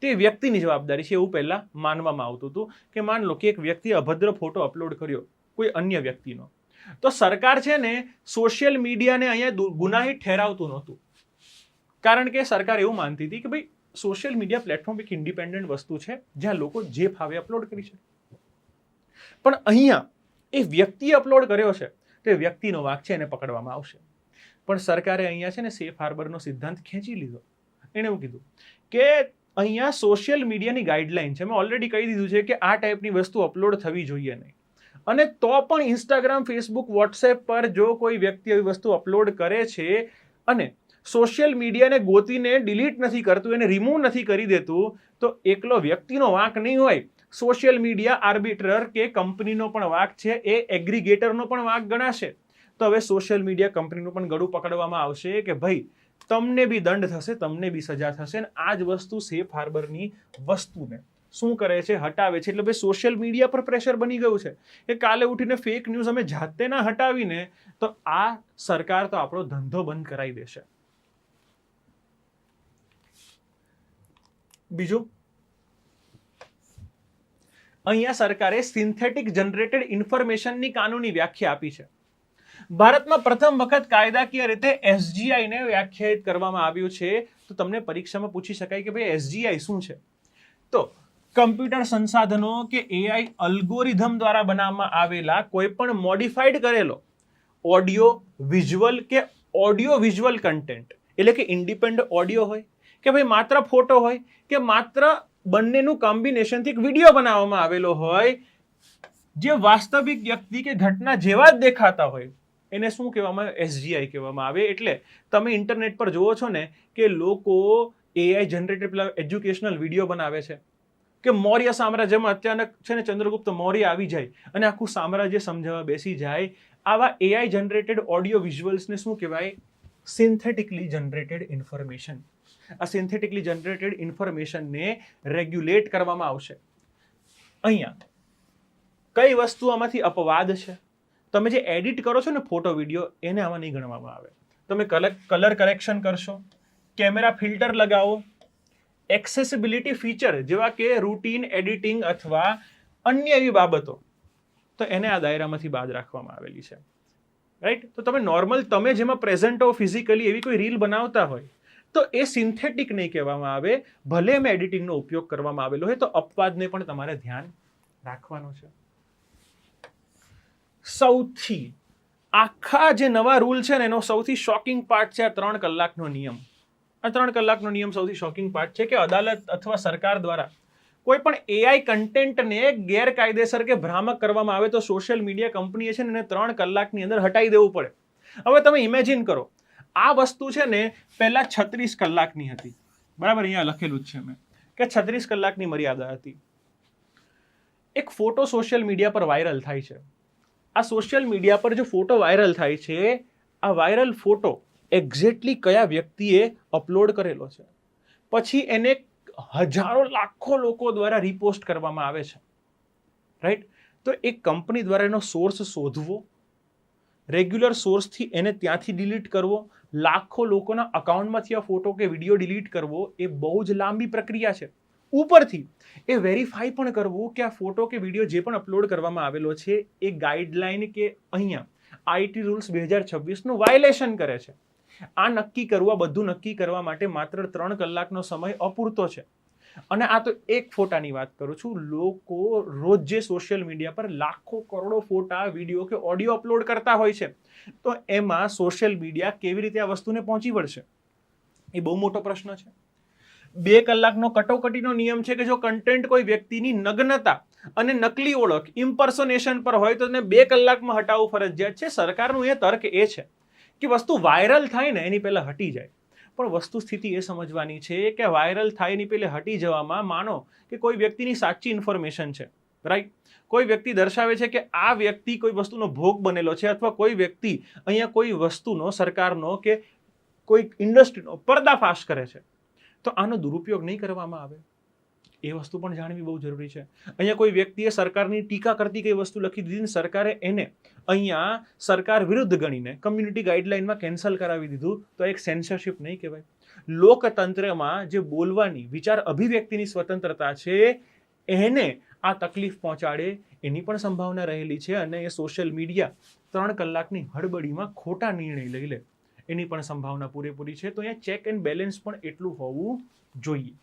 તે વ્યક્તિની જવાબદારી છે, એવું પહેલા માનવામાં આવતું હતું કે માન લો કે એક વ્યક્તિ અભદ્ર ફોટો અપલોડ કર્યો કોઈ અન્ય વ્યક્તિનો, તો સરકાર છે ને સોશિયલ મીડિયાને અહીંયા ગુનાહિત ઠેરાવતું નહોતું, કારણ કે સરકાર એવું માનતી હતી કે ભાઈ સોશિયલ મીડિયા પ્લેટફોર્મ એક ઇન્ડિપેન્ડન્ટ વસ્તુ છે જ્યાં લોકો જે ફાવે અપલોડ કરી શકે. પણ અહીંયા એ વ્યક્તિએ અપલોડ કર્યો છે તો એ વ્યક્તિનો વાંક છે, એને પકડવામાં આવશે. પણ સરકારે અહીંયા છે ને સેફ હાર્બરનો સિદ્ધાંત ખેંચી લીધો. એણે એવું કીધું કે અહીંયા સોશિયલ મીડિયાની ગાઈડલાઈન છે, મેં ઓલરેડી કહી દીધું છે કે આ ટાઈપની વસ્તુ અપલોડ થવી જોઈએ નહીં. અને તો પણ ઇન્સ્ટાગ્રામ, ફેસબુક, વોટ્સએપ પર જો કોઈ વ્યક્તિ આવી વસ્તુ અપલોડ કરે છે અને સોશિયલ મીડિયાને ગોતીને ડિલીટ નથી કરતું, એને રિમૂવ નથી કરી દેતું, તો એકલો વ્યક્તિનો વાંક નહીં હોય, સોશિયલ મીડિયા આર્બિટ્રર કે કંપનીનો પણ વાંક છે, એ એગ્રીગેટરનો પણ વાંક ગણાશે. તો હવે સોશિયલ મીડિયા કંપનીનું પણ ગળું પકડવામાં આવશે કે ભાઈ તમને બી દંડ થશે, તમને બી સજા થશે. અને આ જ વસ્તુ સેફ હાર્બરની વસ્તુને શું કરે છે? હટાવે છે. એટલે ભાઈ સોશિયલ મીડિયા પર પ્રેશર બની ગયું છે કે કાલે ઉઠીને ફેક ન્યૂઝ અમે જાતે ના હટાવીને તો આ સરકાર તો આપણો ધંધો બંધ કરાવી દેશે. બીજું, અહીંયા સરકારે સિન્થેટિક જનરેટેડ ઇન્ફોર્મેશનની કાનૂની વ્યાખ્યા આપી છે. ભારતમાં પ્રથમ વખત કાયદાકીય રીતે SGI ને વ્યાખ્યાયિત કરવામાં આવ્યું છે. તો તમને પરીક્ષામાં પૂછી શકાય કે ભાઈ SGI શું છે? તો કમ્પ્યુટર સંસાધનો કે AI અલ્ગોરિધમ દ્વારા બનાવવામાં આવેલા કોઈ પણ મોડિફાઈડ કરેલો ઓડિયો, વિઝ્યુઅલ કે ઓડિયો વિઝ્યુઅલ કન્ટેન્ટ, એટલે કે ઇન્ડિપેન્ડન્ટ ઓડિયો હોય કે ભાઈ માત્ર ફોટો હોય કે માત્ર બંનેનું કોમ્બિનેશનથી એક વિડીયો બનાવવામાં આવેલો હોય, જે વાસ્તવિક વ્યક્તિ કે ઘટના જેવા જ દેખાતા હોય, એને શું કહેવામાં આવે? SGI કહેવામાં આવે. એટલે તમે ઇન્ટરનેટ પર જુઓ છો ને કે લોકો AI જનરેટેડ પેલા એજ્યુકેશનલ વિડીયો બનાવે છે કે મૌર્ય સામ્રાજ્યમાં અચાનક છે ને ચંદ્રગુપ્ત મૌર્ય આવી જાય અને આખું સામ્રાજ્ય સમજાવવા બેસી જાય. આવા AI જનરેટેડ ઓડિયો વિઝ્યુઅલ્સને શું કહેવાય? સિન્થેટિકલી જનરેટેડ ઇન્ફોર્મેશન. આ સિન્થેટિકલી જનરેટેડ ઇન્ફોર્મેશનને રેગ્યુલેટ કરવામાં આવશે. અહીંયા કઈ વસ્તુ આમાંથી અપવાદ છે? તમે જે એડિટ કરો છો ને ફોટો, વિડીયો, એને આમાં નહીં ગણવામાં આવે. તમે કલર કરેક્શન કરશો, કેમેરા ફિલ્ટર લગાવો, એક્સેસિબિલિટી ફીચર જેવા કે રૂટીન એડિટિંગ અથવા અન્ય એવી બાબતો, તો એને આ દાયરામાંથી બાદ રાખવામાં આવેલી છે. રાઈટ? તો તમે નોર્મલ તમે જેમાં પ્રેઝન્ટ હો ફિઝિકલી એવી કોઈ રીલ બનાવતા હોય તો એ સિન્થેટિક નહીં કહેવામાં આવે. ભલે એમ એડિટિંગનો ઉપયોગ કરવામાં આવેલો હોય તો અપવાદને પણ તમારે ધ્યાન રાખવાનું છે. સૌથી આખા જે નવા રૂલ છે ને એનો સૌથી શોકિંગ પાર્ટ છે આ 3 કલાકનો નિયમ. આ 3 કલાકનો નિયમ સૌથી શોકિંગ પાર્ટ છે કે અદાલત અથવા સરકાર દ્વારા કોઈ પણ AI કન્ટેન્ટને ગેરકાયદેસર કે ભ્રામક કરવામાં આવે તો સોશિયલ મીડિયા કંપનીએ છે ને 3 કલાકની અંદર હટાવી દેવું પડે. હવે તમે ઇમેજિન કરો, આ વસ્તુ છે ને પહેલા 36 કલાકની હતી, બરાબર? અહીંયા લખેલું જ છે મેં કે 36 કલાકની મર્યાદા હતી. એક ફોટો સોશિયલ મીડિયા પર વાયરલ થાય છે. આ સોશિયલ મીડિયા પર જો ફોટો વાયરલ થાય છે, આ વાયરલ ફોટો એક્ઝેક્ટલી કયા વ્યક્તિએ અપલોડ કરેલો છે, પછી એને હજારો લાખો લોકો દ્વારા રિપોસ્ટ કરવામાં આવે છે. રાઈટ? તો એક કંપની દ્વારા એનો સોર્સ શોધવો, રેગ્યુલર સોર્સથી એને ત્યાંથી ડિલીટ કરવો, લાખો લોકોના અકાઉન્ટમાંથી આ ફોટો કે વિડીયો ડિલીટ કરવો, એ બહુ જ લાંબી પ્રક્રિયા છે. ઉપરથી એ વેરીફાઈ પણ કરવું કે આ ફોટો કે વિડીયો જે પણ અપલોડ કરવામાં આવેલો છે એ ગાઈડલાઈન કે અહીંયા IT રૂલ્સ 2026નું વાયોલેશન કરે છે. આ નક્કી કરવું, આ બધું નક્કી કરવા માટે માત્ર 3 કલાકનો સમય અપૂરતો છે. અને આ તો એક ફોટાની વાત કરું છું. લોકો રોજ જે સોશિયલ મીડિયા પર લાખો કરોડો ફોટા, વિડીયો કે ઓડિયો અપલોડ કરતા હોય છે, તો એમાં સોશિયલ મીડિયા કેવી રીતે આ વસ્તુને પહોંચી વળશે? એ બહુ મોટો પ્રશ્ન છે. 2 કલાકનો કટોકટીનો નિયમ છે કે જો કન્ટેન્ટ કોઈ વ્યક્તિની નગ્નતા અને નકલી ઓળખ ઇમ્પર્સોનેશન પર હોય તો તેને 2 કલાકમાં હટાવવું ફરજિયાત છે. સરકારનું એ તર્ક એ છે કે વસ્તુ વાયરલ થાય ને એની પહેલાં હટી જાય. પણ વસ્તુ સ્થિતિ એ સમજવાની છે કે વાયરલ થાય એની પહેલે હટી જવામાં માનો કે કોઈ વ્યક્તિની સાચી ઇન્ફોર્મેશન છે, રાઈટ, કોઈ વ્યક્તિ દર્શાવે છે કે આ વ્યક્તિ કોઈ વસ્તુનો ભોગ બનેલો છે, અથવા કોઈ વ્યક્તિ અહીંયા કોઈ વસ્તુનો, સરકારનો કે કોઈ ઇન્ડસ્ટ્રીનો પર્દાફાશ કરે છે, તો આનો દુરુપયોગ નહીં કરવામાં આવે એ વસ્તુ પણ જાણવી બહુ જરૂરી છે. અહીંયા કોઈ વ્યક્તિએ સરકારની ટીકા કરતી કઈ વસ્તુ લખી દીધી, સરકારે એને અહીંયા સરકાર વિરુદ્ધ ગણીને કમ્યુનિટી ગાઈડલાઇનમાં કેન્સલ કરાવી દીધું, તો એક સેન્સરશિપ નહીં કહેવાય. લોકતંત્રમાં જે બોલવાની, વિચાર અભિવ્યક્તિની સ્વતંત્રતા છે એને આ તકલીફ પહોંચાડે એની પણ સંભાવના રહેલી છે, અને એ સોશિયલ મીડિયા 3 કલાકની હડબડીમાં ખોટા નિર્ણય લઈ લે એની પણ સંભાવના પૂરેપૂરી છે. તો અહીંયા ચેક એન્ડ બેલેન્સ પણ એટલું હોવું જોઈએ.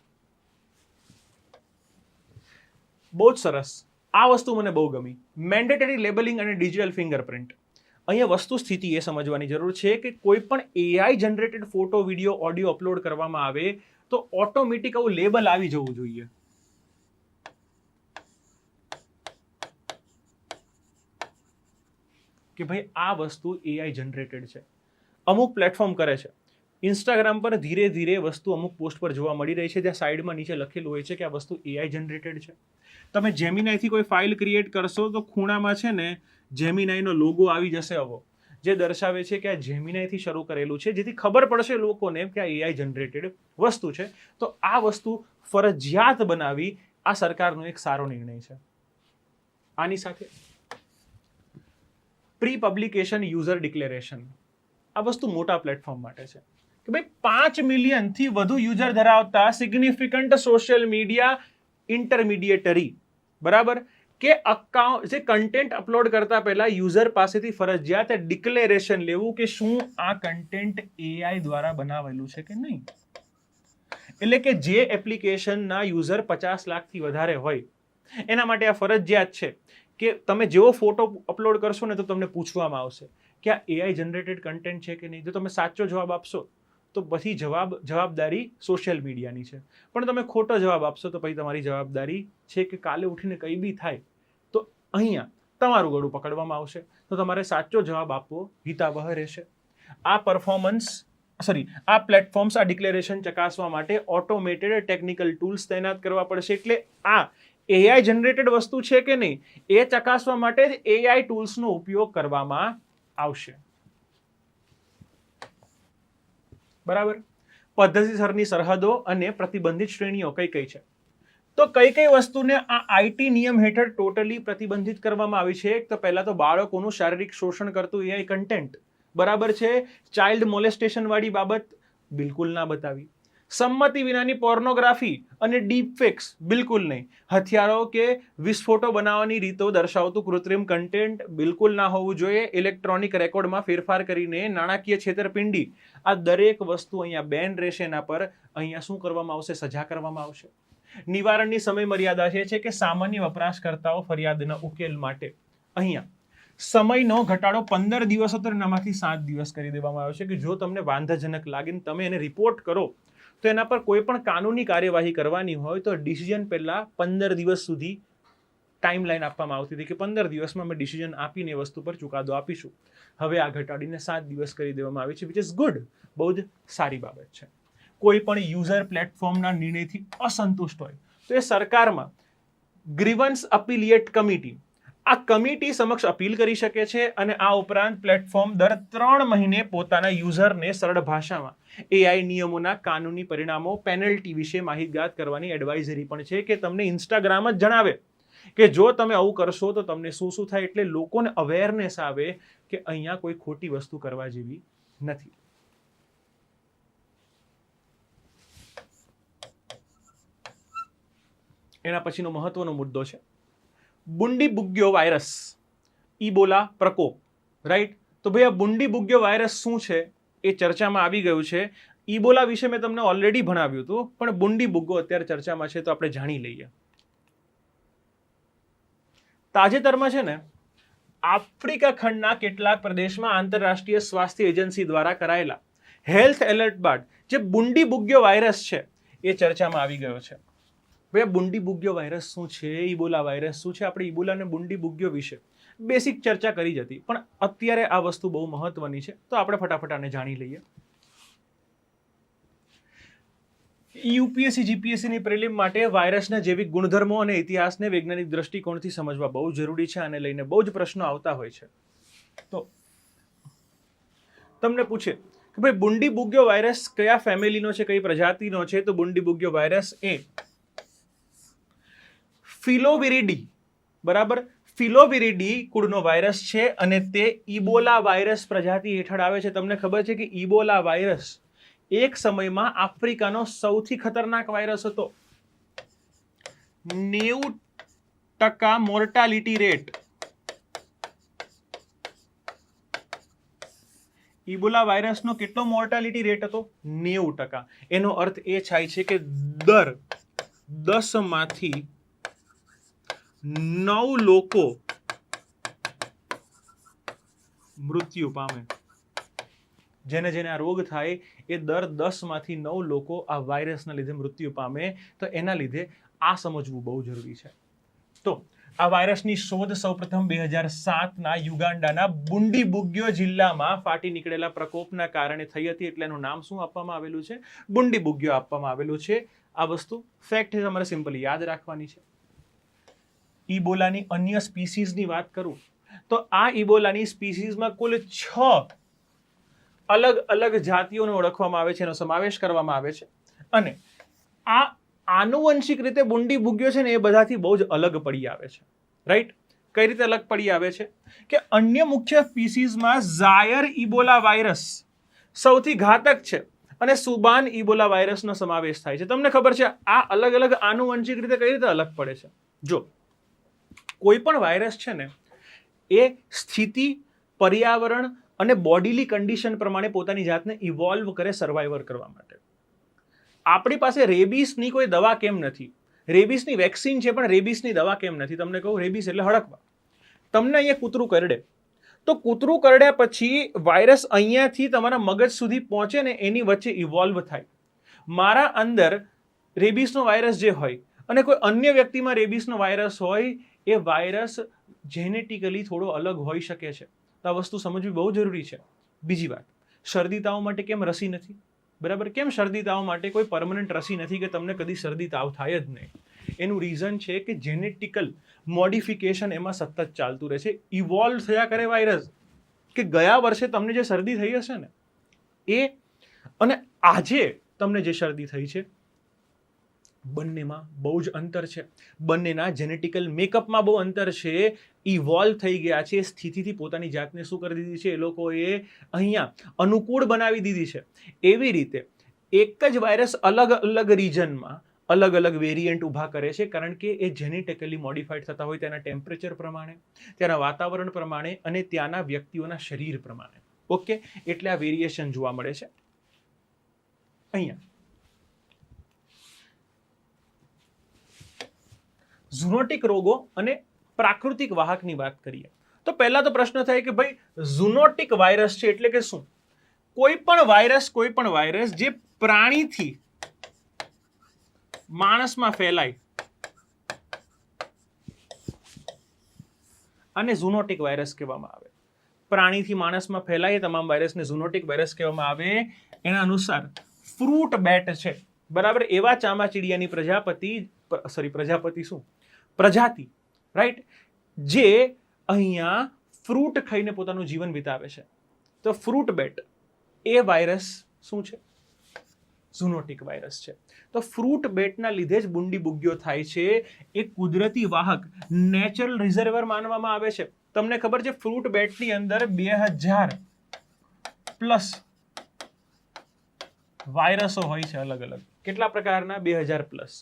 બહુ જ સરસ, આ વસ્તુ મને બહુ ગમી, મેન્ડેટરી લેબલિંગ અને ડિજિટલ ફિંગરપ્રિન્ટ. અહીંયા વસ્તુ સ્થિતિ એ સમજવાની જરૂર છે કે કોઈ પણ AI generated photo, video, audio upload કરવામાં આવે તો ઓટોમેટિક આવું લેબલ આવી જવું જોઈએ. કે ભાઈ આ વસ્તુ એઆઈ જનરેટેડ છે. અમુક પ્લેટફોર્મ કરે છે, ઇન્સ્ટાગ્રામ પર ધીરે ધીરે વસ્તુ અમુક પોસ્ટ પર જોવા મળી રહી છે જ્યાં સાઈડમાં નીચે લખેલું હોય છે કે આ વસ્તુ એઆઈ જનરેટેડ છે. તમે જેમિનાઈથી કોઈ ફાઇલ ક્રિએટ કરશો તો ખૂણામાં છે ને જેમિનાઈનો લોગો આવી જશે આવો, જે દર્શાવે છે કે આ જેમિનાઈથી શરૂ કરેલું છે, જેથી ખબર પડશે લોકોને કે આ એઆઈ જનરેટેડ વસ્તુ છે. તો આ વસ્તુ ફરજિયાત બનાવી આ સરકારનો એક સારો નિર્ણય છે. આની સાથે પ્રી પબ્લિકેશન યુઝર ડિક્લેરેશન, આ વસ્તુ મોટા પ્લેટફોર્મ માટે છે કે ભાઈ 5 મિલિયનથી વધુ યુઝર ધરાવતા સિગ્નિફિકન્ટ સોશિયલ મીડિયા ઇન્ટરમીડિયેટરી, બરાબર, કે અકાઉન્ટ જે કન્ટેન્ટ અપલોડ કરતા પહેલા યુઝર પાસેથી ફરજિયાત ડિક્લેરેશન લેવું કે શું આ કન્ટેન્ટ એઆઈ દ્વારા બનાવેલું છે કે નહીં. એટલે કે જે એપ્લિકેશનના યુઝર 50 લાખથી વધારે હોય એના માટે આ ફરજિયાત છે કે તમે જેવો ફોટો અપલોડ કરશો ને તો તમને પૂછવામાં આવશે કે આ એઆઈ જનરેટેડ કન્ટેન્ટ છે કે નહીં. જો તમે સાચો જવાબ આપશો તો પછી જવાબદારી સોશિયલ મીડિયાની છે, પણ તમે ખોટો જવાબ આપશો તો પછી તમારી જવાબદારી છે કે કાલે ઉઠીને કંઈ બી થાય તો અહીંયા તમારું ગળું પકડવામાં આવશે. તો તમારે સાચો જવાબ આપવો હિતાવહ રહેશે. આ આ પ્લેટફોર્મ્સ આ ડિક્લેરેશન ચકાસવા માટે ઓટોમેટેડ ટેકનિકલ ટૂલ્સ તૈનાત કરવા પડશે. એટલે આ એઆઈ જનરેટેડ વસ્તુ છે કે નહીં એ ચકાસવા માટે જ એઆઈ ટૂલ્સનો ઉપયોગ કરવામાં આવશે. બરાબર. પદ્ધતિસરની સરહદો અને પ્રતિબંધિત શ્રેણીઓ કઈ કઈ છે? તો કઈ કઈ વસ્તુને આ આઈટી નિયમ હેઠળ ટોટલી પ્રતિબંધિત કરવામાં આવી છે? તો પહેલા તો બાળકોનું શારીરિક શોષણ કરતું એઆઈ કન્ટેન્ટ, બરાબર છે. ચાઇલ્ડ મોલેસ્ટેશન વાળી બાબત બિલકુલ ના બતાવી. સંમતિ વિનાની પોર્નોગ્રાફી અને ડીપફેક્સ બિલકુલ નહીં. હથિયારો કે વિસ્ફોટો બનાવવાની રીતો દર્શાવતું કૃત્રિમ કન્ટેન્ટ બિલકુલ ના હોવું જોઈએ. ઇલેક્ટ્રોનિક રેકોર્ડમાં ફેરફાર કરીને નાણાકીય છેતરપિંડી, આ દરેક વસ્તુ અહીંયા બેન રહેશે. એના પર અહીંયા શું કરવામાં આવશે? સજા કરવામાં આવશે. નિવારણની સમય મર્યાદા છે કે સામાન્ય વપરાશકર્તાઓ ફરિયાદના ઉકેલ માટે અહીંયા સમયનો ઘટાડો 15 દિવસ હતો એનામાંથી 7 દિવસ કરી દેવામાં આવ્યો છે કે જો તમને વાંધાજનક લાગે ને તમે એને રિપોર્ટ કરો તો એના પર કોઈ પણ કાનૂની કાર્યવાહી કરવાની હોય તો ડિસિઝન પહેલા 15 દિવસ સુધી ટાઈમલાઈન આપવામાં આવતી હતી કે 15 દિવસમાં અમે ડિસિઝન આપીને એ વસ્તુ પર ચુકાદો આપીશું. હવે આ ઘટાડીને 7 દિવસ કરી દેવામાં આવી છે, વિચ ઇઝ ગુડ. બહુ જ સારી બાબત છે. કોઈ પણ યુઝર પ્લેટફોર્મના નિર્ણયથી અસંતુષ્ટ હોય તો એ સરકારમાં ગ્રીવન્સ અપીલિએટ કમિટી, આ કમિટી સમક્ષ અપીલ કરી શકે છે. અને આ ઉપરાંત પ્લેટફોર્મ દર 3 મહિને પોતાના યુઝરને સરળ ભાષામાં એઆઈ નિયમોના કાનૂની પરિણામો, પેનલ્ટી વિશે માહિતગાર કરવાની એડવાઇઝરી પણ છે કે તમને ઇન્સ્ટાગ્રામ જ જણાવે કે જો તમે આવું કરશો તો તમને શું શું થાય. એટલે લોકોને અવેરનેસ આવે કે અહીંયા કોઈ ખોટી વસ્તુ કરવા જેવી નથી. એના પછીનો મહત્વનો મુદ્દો છે બુંડીબુગ્યો વાયરસ, ઇબોલા પ્રકોપ, રાઈટ. તો ભાઈ આ બુંડીબુગ્યો વાયરસ શું છે એ ચર્ચામાં આવી ગયું છે. ઇબોલા વિશે મેં તમને ઓલરેડી ભણાવ્યું હતું, પણ બુંડીબુગ્યો અત્યારે ચર્ચામાં છે તો આપણે જાણી લઈએ. તાજેતરમાં છે ને આફ્રિકા ખંડના કેટલાક પ્રદેશમાં આંતરરાષ્ટ્રીય સ્વાસ્થ્ય એજન્સી દ્વારા કરાયેલા હેલ્થ એલર્ટ બાદ જે બુંડીબુગ્યો વાયરસ છે એ ચર્ચામાં આવી ગયો છે. ભાઈ બુંડીબુગ્યો વાયરસ શું છે, ઇબોલા વાયરસ શું છે? આપણે ઇબોલા અને બુંડીબુગ્યો વિશે બેસિક ચર્ચા કરી જ હતી, પણ અત્યારે આ વસ્તુ બહુ મહત્વની છે, તો આપણે ફટાફટ આને જાણી લઈએ. યુપીએસસી જીપીએસસીની પ્રિલિમ માટે વાયરસના જૈવિક ગુણધર્મો અને ઇતિહાસને વૈજ્ઞાનિક દ્રષ્ટિકોણથી સમજવા બહુ જરૂરી છે. આને લઈને બહુ જ પ્રશ્નો આવતા હોય છે. તો તમને પૂછે કે ભાઈ બુંડીબુગ્યો વાયરસ કયા ફેમિલીનો છે, કઈ પ્રજાતિનો છે? તો બુંડીબુગ્યો વાયરસ એ ફિલોવિરિડી, બરાબર, ફિલોવિરિડી કુળનો વાયરસ છે અને તે ઇબોલા વાયરસ પ્રજાતિ હેઠળ આવે છે. તમને ખબર છે કે ઇબોલા વાયરસ એક સમયમાં આફ્રિકાનો સૌથી ખતરનાક વાયરસ હતો. 90% મોર્ટાલિટી રેટ. ઇબોલા વાયરસનો કેટલો મોર્ટાલિટી રેટ હતો? 90%. એનો અર્થ એ થાય છે કે દર 10 માંથી 9 લોકો મૃત્યુ પામે. જેને જેને આ રોગ થાય એ દર 10 માંથી 9 લોકો આ વાયરસના લીધે મૃત્યુ પામે. તો એના લીધે આ સમજવું બહુ જરૂરી છે. તો આ વાયરસની શોધ સૌપ્રથમ 2007ના યુગાન્ડાના બુંડીબુગ્યો જિલ્લામાં ફાટી નીકળેલા પ્રકોપના કારણે થઈ હતી. એટલે એનું નામ શું આપવામાં આવેલું છે? બુંડીબુગ્યો આપવામાં આવેલું છે. આ વસ્તુ ફેક્ટ છે, તમારે સિમ્પલી યાદ રાખવાની છે. ઇબોલાની અન્ય સ્પીસીઝની વાત કરું તો આ ઇબોલાની સ્પીસીઝમાં કુલ 6 અલગ અલગ જાતિઓને ઓળખવામાં આવે છે, એનો સમાવેશ કરવામાં આવે છે. અને આ આનુવંશિક રીતે બુંડીબુગ્યો છે ને એ બધાથી બહુ જ અલગ પડી આવે છે. રાઈટ? કઈ રીતે અલગ પડી આવે છે કે અન્ય મુખ્ય સ્પીસીઝમાં ઝાયર ઇબોલા વાયરસ સૌથી ઘાતક છે અને સુબાન ઇબોલા વાયરસનો સમાવેશ થાય છે. તમને ખબર છે આ અલગ અલગ આનુવંશિક રીતે કઈ રીતે અલગ પડે છે? જો કોઈ પણ વાયરસ છે ને એ સ્થિતિ, પર્યાવરણ અને બોડીલી કન્ડિશન પ્રમાણે પોતાની જાતને ઇવોલ્વ કરે સર્વાઈવર કરવા માટે. આપણી પાસે રેબીસની કોઈ દવા કેમ નથી? રેબીસની વેક્સિન છે પણ રેબીસની દવા કેમ નથી? તમને કહું, રેબીસ એટલે હડકવા. તમને અહીંયા કૂતરું કરડે તો કૂતરું કરડ્યા પછી વાયરસ અહીંયાથી તમારા મગજ સુધી પહોંચે ને એની વચ્ચે ઇવોલ્વ થાય. મારા અંદર રેબીસનો વાયરસ જે હોય અને કોઈ અન્ય વ્યક્તિમાં રેબીસનો વાયરસ હોય, એ વાયરસ જેનેટિકલી થોડો અલગ હોઈ શકે છે. તો આ વસ્તુ સમજવી બહુ જરૂરી છે. બીજી વાત, શરદી તાવ માટે કેમ રસી નથી? બરાબર, કેમ શરદી તાવ માટે કોઈ પરમનન્ટ રસી નથી કે તમને કદી શરદી તાવ થાય જ નહીં? એનું રીઝન છે કે જેનેટિકલ મોડિફિકેશન એમાં સતત ચાલતું રહે છે. ઇવોલ્વ થયા કરે વાયરસ. કે ગયા વર્ષે તમને જે શરદી થઈ હશે ને એ અને આજે તમને જે શરદી થઈ છે, બંનેમાં બહુ જ અંતર છે. બંનેના જેનેટિકલ મેકઅપમાં બહુ અંતર છે. ઇવોલ્વ થઈ ગયા છે. સ્થિતિથી પોતાની જાતને શું કરી દીધી છે? એ લોકોએ અહીંયા અનુકૂળ બનાવી દીધી છે. એવી રીતે એક જ વાયરસ અલગ અલગ રીજનમાં અલગ અલગ વેરિયન્ટ ઊભા કરે છે, કારણ કે એ જેનેટિકલી મોડિફાઈડ થતા હોય તેના ટેમ્પરેચર પ્રમાણે, ત્યાંના વાતાવરણ પ્રમાણે અને ત્યાંના વ્યક્તિઓના શરીર પ્રમાણે. ઓકે, એટલે આ વેરિએશન જોવા મળે છે. અહીંયા ઝૂનોટિક રોગો અને પ્રાકૃતિક વાહકની વાત કરીએ તો પહેલા તો પ્રશ્ન થાય કે ભાઈ ઝૂનોટિક વાયરસ છે એટલે કે શું? કોઈ પણ વાયરસ જે પ્રાણીથી માણસમાં ફેલાય આને ઝૂનોટિક વાયરસ કહેવામાં આવે. પ્રાણીથી માણસમાં ફેલાય તમામ વાયરસને ઝૂનોટિક વાયરસ કહેવામાં આવે. એના અનુસાર ફ્રૂટ બેટ છે, બરાબર, એવા ચામાચીડિયાની પ્રજાતિ, રાઈટ, જે અહીંયા ફ્રૂટ ખાઈને પોતાનું જીવન વિતાવે છે. તો ફ્રૂટ બેટ એ વાયરસ શું છે? ઝૂનોટિક વાયરસ છે. તો ફ્રૂટ બેટના લીધે જ બુંડીબુગ્યો થાય છે. એ કુદરતી વાહક, નેચરલ રિઝર્વર માનવામાં આવે છે. તમને ખબર છે ફ્રૂટ બેટની અંદર 2000 પ્લસ વાયરસો હોય છે અલગ અલગ. કેટલા પ્રકારના? 2000 પ્લસ.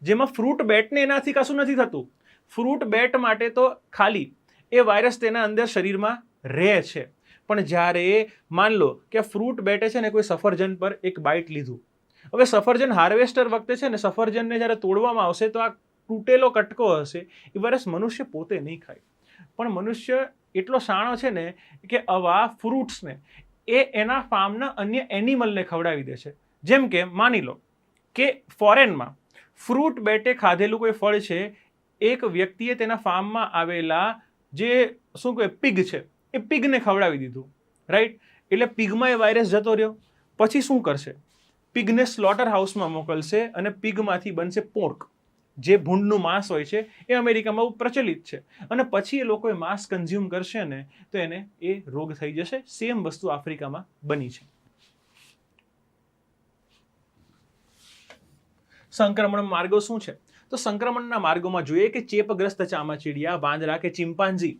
જેમાં ફ્રૂટ બેટને એનાથી કશું નથી થતું. ફ્રૂટ બેટ માટે તો ખાલી એ વાયરસ તેના અંદર શરીરમાં રહે છે. પણ જ્યારે માન લો કે ફ્રૂટ બેટે છે ને કોઈ સફરજન પર એક બાઇટ લીધું, હવે સફરજન હાર્વેસ્ટર વખતે છે ને સફરજનને જ્યારે તોડવામાં આવશે તો આ તૂટેલો કટકો હશે એ વાયરસ મનુષ્ય પોતે નહીં ખાય, પણ મનુષ્ય એટલો શાણો છે ને કે આવા ફ્રૂટ્સને એ એના ફાર્મના અન્ય એનિમલને ખવડાવી દે છે. જેમ કે માની લો કે ફોરેનમાં ફ્રૂટ બેટે ખાધેલું કોઈ ફળ છે, એક વ્યક્તિએ તેના ફાર્મમાં આવેલા જે શું કહે પિગ છે, એ પિગને ખવડાવી દીધું, રાઈટ? એટલે પિગમાં એ વાયરસ જતો રહ્યો. પછી શું કરશે? પિગને સ્લોટર હાઉસમાં મોકલશે અને પિગમાંથી બનશે પોર્ક, જે ભૂંડનું માંસ હોય છે. એ અમેરિકામાં બહુ પ્રચલિત છે. અને પછી એ લોકો એ માંસ કન્ઝ્યુમ કરશે ને તો એને એ રોગ થઈ જશે. સેમ વસ્તુ આફ્રિકામાં બની છે. સંક્રમણ માર્ગો શું છે? તો સંક્રમણના માર્ગોમાં જોઈએ કે ચેપગ્રસ્ત ચામાચીડિયા, વાંદરા કે ચિમ્પાન્ઝી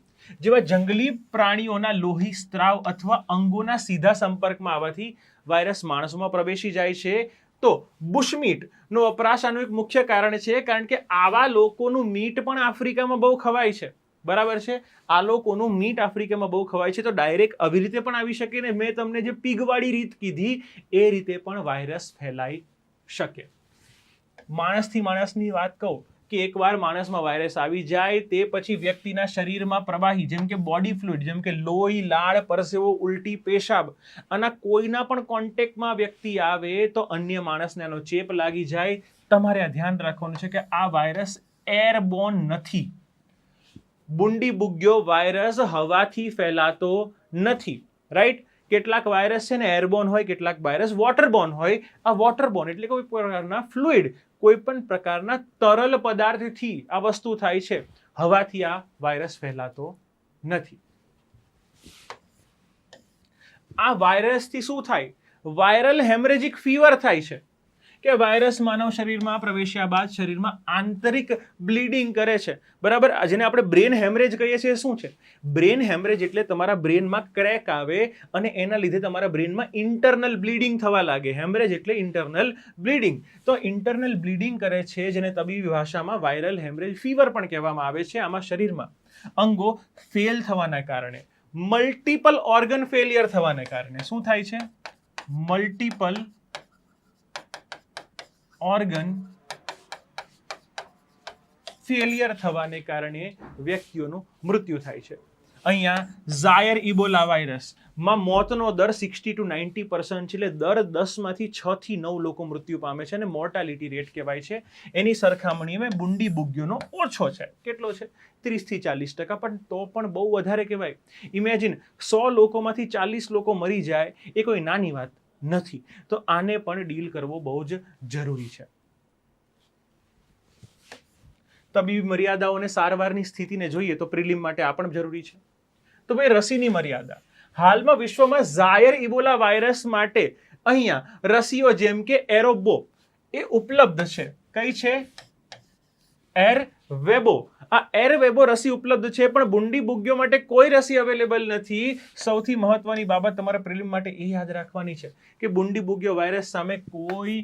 જેવા જંગલી પ્રાણીઓના લોહી, સ્ત્રાવ અથવા અંગોના સીધા સંપર્કમાં આવવાથી વાયરસ માણસોમાં પ્રવેશી જાય છે. તો બુશમીટનો વપરાશ આનું એક મુખ્ય કારણ છે, કારણ કે આવા લોકોનું મીટ પણ આફ્રિકામાં બહુ ખવાય છે. બરાબર છે? આ લોકોનું મીટ આફ્રિકામાં બહુ ખવાય છે. તો ડાયરેક્ટ આવી રીતે પણ આવી શકે ને. મેં તમને જે પીગવાળી રીત કીધી એ રીતે પણ વાયરસ ફેલાઈ શકે. માણસથી માણસની વાત કહું કે એકવાર માણસમાં વાયરસ આવી જાય તે પછી વ્યક્તિના શરીરમાં પ્રવાહી જેમ કે બોડી ફ્લુઇડ, જેમ કે લોહી, લાળ, પરસેવો, ઉલટી, પેશાબ આના કોઈના પણ કોન્ટેક્ટમાં વ્યક્તિ આવે તો અન્ય માણસને આનો ચેપ લાગી જાય. તમારે આ ધ્યાન રાખવાનું છે કે આ વાયરસ એરબોર્ન નથી. બુંડી બુગ્યો વાયરસ હવાથી ફેલાતો નથી, રાઈટ? કેટલાક વાયરસ છે ને એરબોર્ન હોય, કેટલાક વાયરસ વોટરબોર્ન હોય. આ વોટરબોર્ન એટલે કોઈ પ્રકારના ફ્લુઇડ, કોઈ પણ પ્રકારના તરલ પદાર્થથી આ વસ્તુ થાય છે. હવાથી આ વાયરસ ફેલાતો નથી. આ વાયરસથી શું થાય? વાયરલ હેમરેજિક ફીવર થાય છે કે વાયરસ માનવ શરીરમાં પ્રવેશ્યા બાદ શરીરમાં આંતરિક બ્લીડિંગ કરે છે. બરાબર? જેને આપણે બ્રેન હેમરેજ કહીએ છીએ. શું છે બ્રેન હેમરેજ? એટલે તમારા બ્રેનમાં ક્રેક આવે અને એના લીધે તમારા બ્રેનમાં ઇન્ટરનલ બ્લીડિંગ થવા લાગે. હેમરેજ એટલે ઇન્ટરનલ બ્લીડિંગ. તો ઇન્ટરનલ બ્લીડિંગ કરે છે જેને તબીબી ભાષામાં વાયરલ હેમરેજ ફીવર પણ કહેવામાં આવે છે. આમાં શરીરમાં અંગો ફેલ થવાના કારણે, મલ્ટિપલ ઓર્ગન ફેલિયર થવાને કારણે શું થાય છે? મલ્ટિપલ ઓર્ગન ફેલિયર થવાને કારણે વ્યક્તિઓનું મૃત્યુ થાય છે. અહીંયા ઝાયર ઇબોલા વાયરસમાં મોતનો દર 60 to 90% છે. એટલે દર 10માંથી 6 થી 9 લોકો મૃત્યુ પામે છે અને મોર્ટાલિટી રેટ કહેવાય છે એની સરખામણીમાં બુંડી બુગ્યોનો ઓછો છે. કેટલો છે? 30 થી 40%. પણ તો પણ બહુ વધારે કહેવાય. ઇમેજિન 100 લોકોમાંથી 40 લોકો મરી જાય એ કોઈ નાની વાત નથી. તો આને પણ ડીલ કરવો બહુ જ જરૂરી છે. તબીબી મર્યાદાઓ અને સારવારની સ્થિતિને જોઈએ તો પ્રિલિમ માટે આ પણ જરૂરી છે. તો ભાઈ રસીની મર્યાદા. હાલમાં વિશ્વમાં ઝાયર ઇબોલા વાયરસ માટે અહીંયા રસીઓ જેમ કે એરોબો એ ઉપલબ્ધ છે. કઈ છે? એરવેબો. આ એરવેબો રસી ઉપલબ્ધ છે, પણ બુંડી બુગ્યો માટે કોઈ રસી અવેલેબલ નથી. સૌથી મહત્વની બાબત તમારા પ્રિલિમ માટે એ યાદ રાખવાની છે કે બુંડી બુગ્યો વાયરસ સામે કોઈ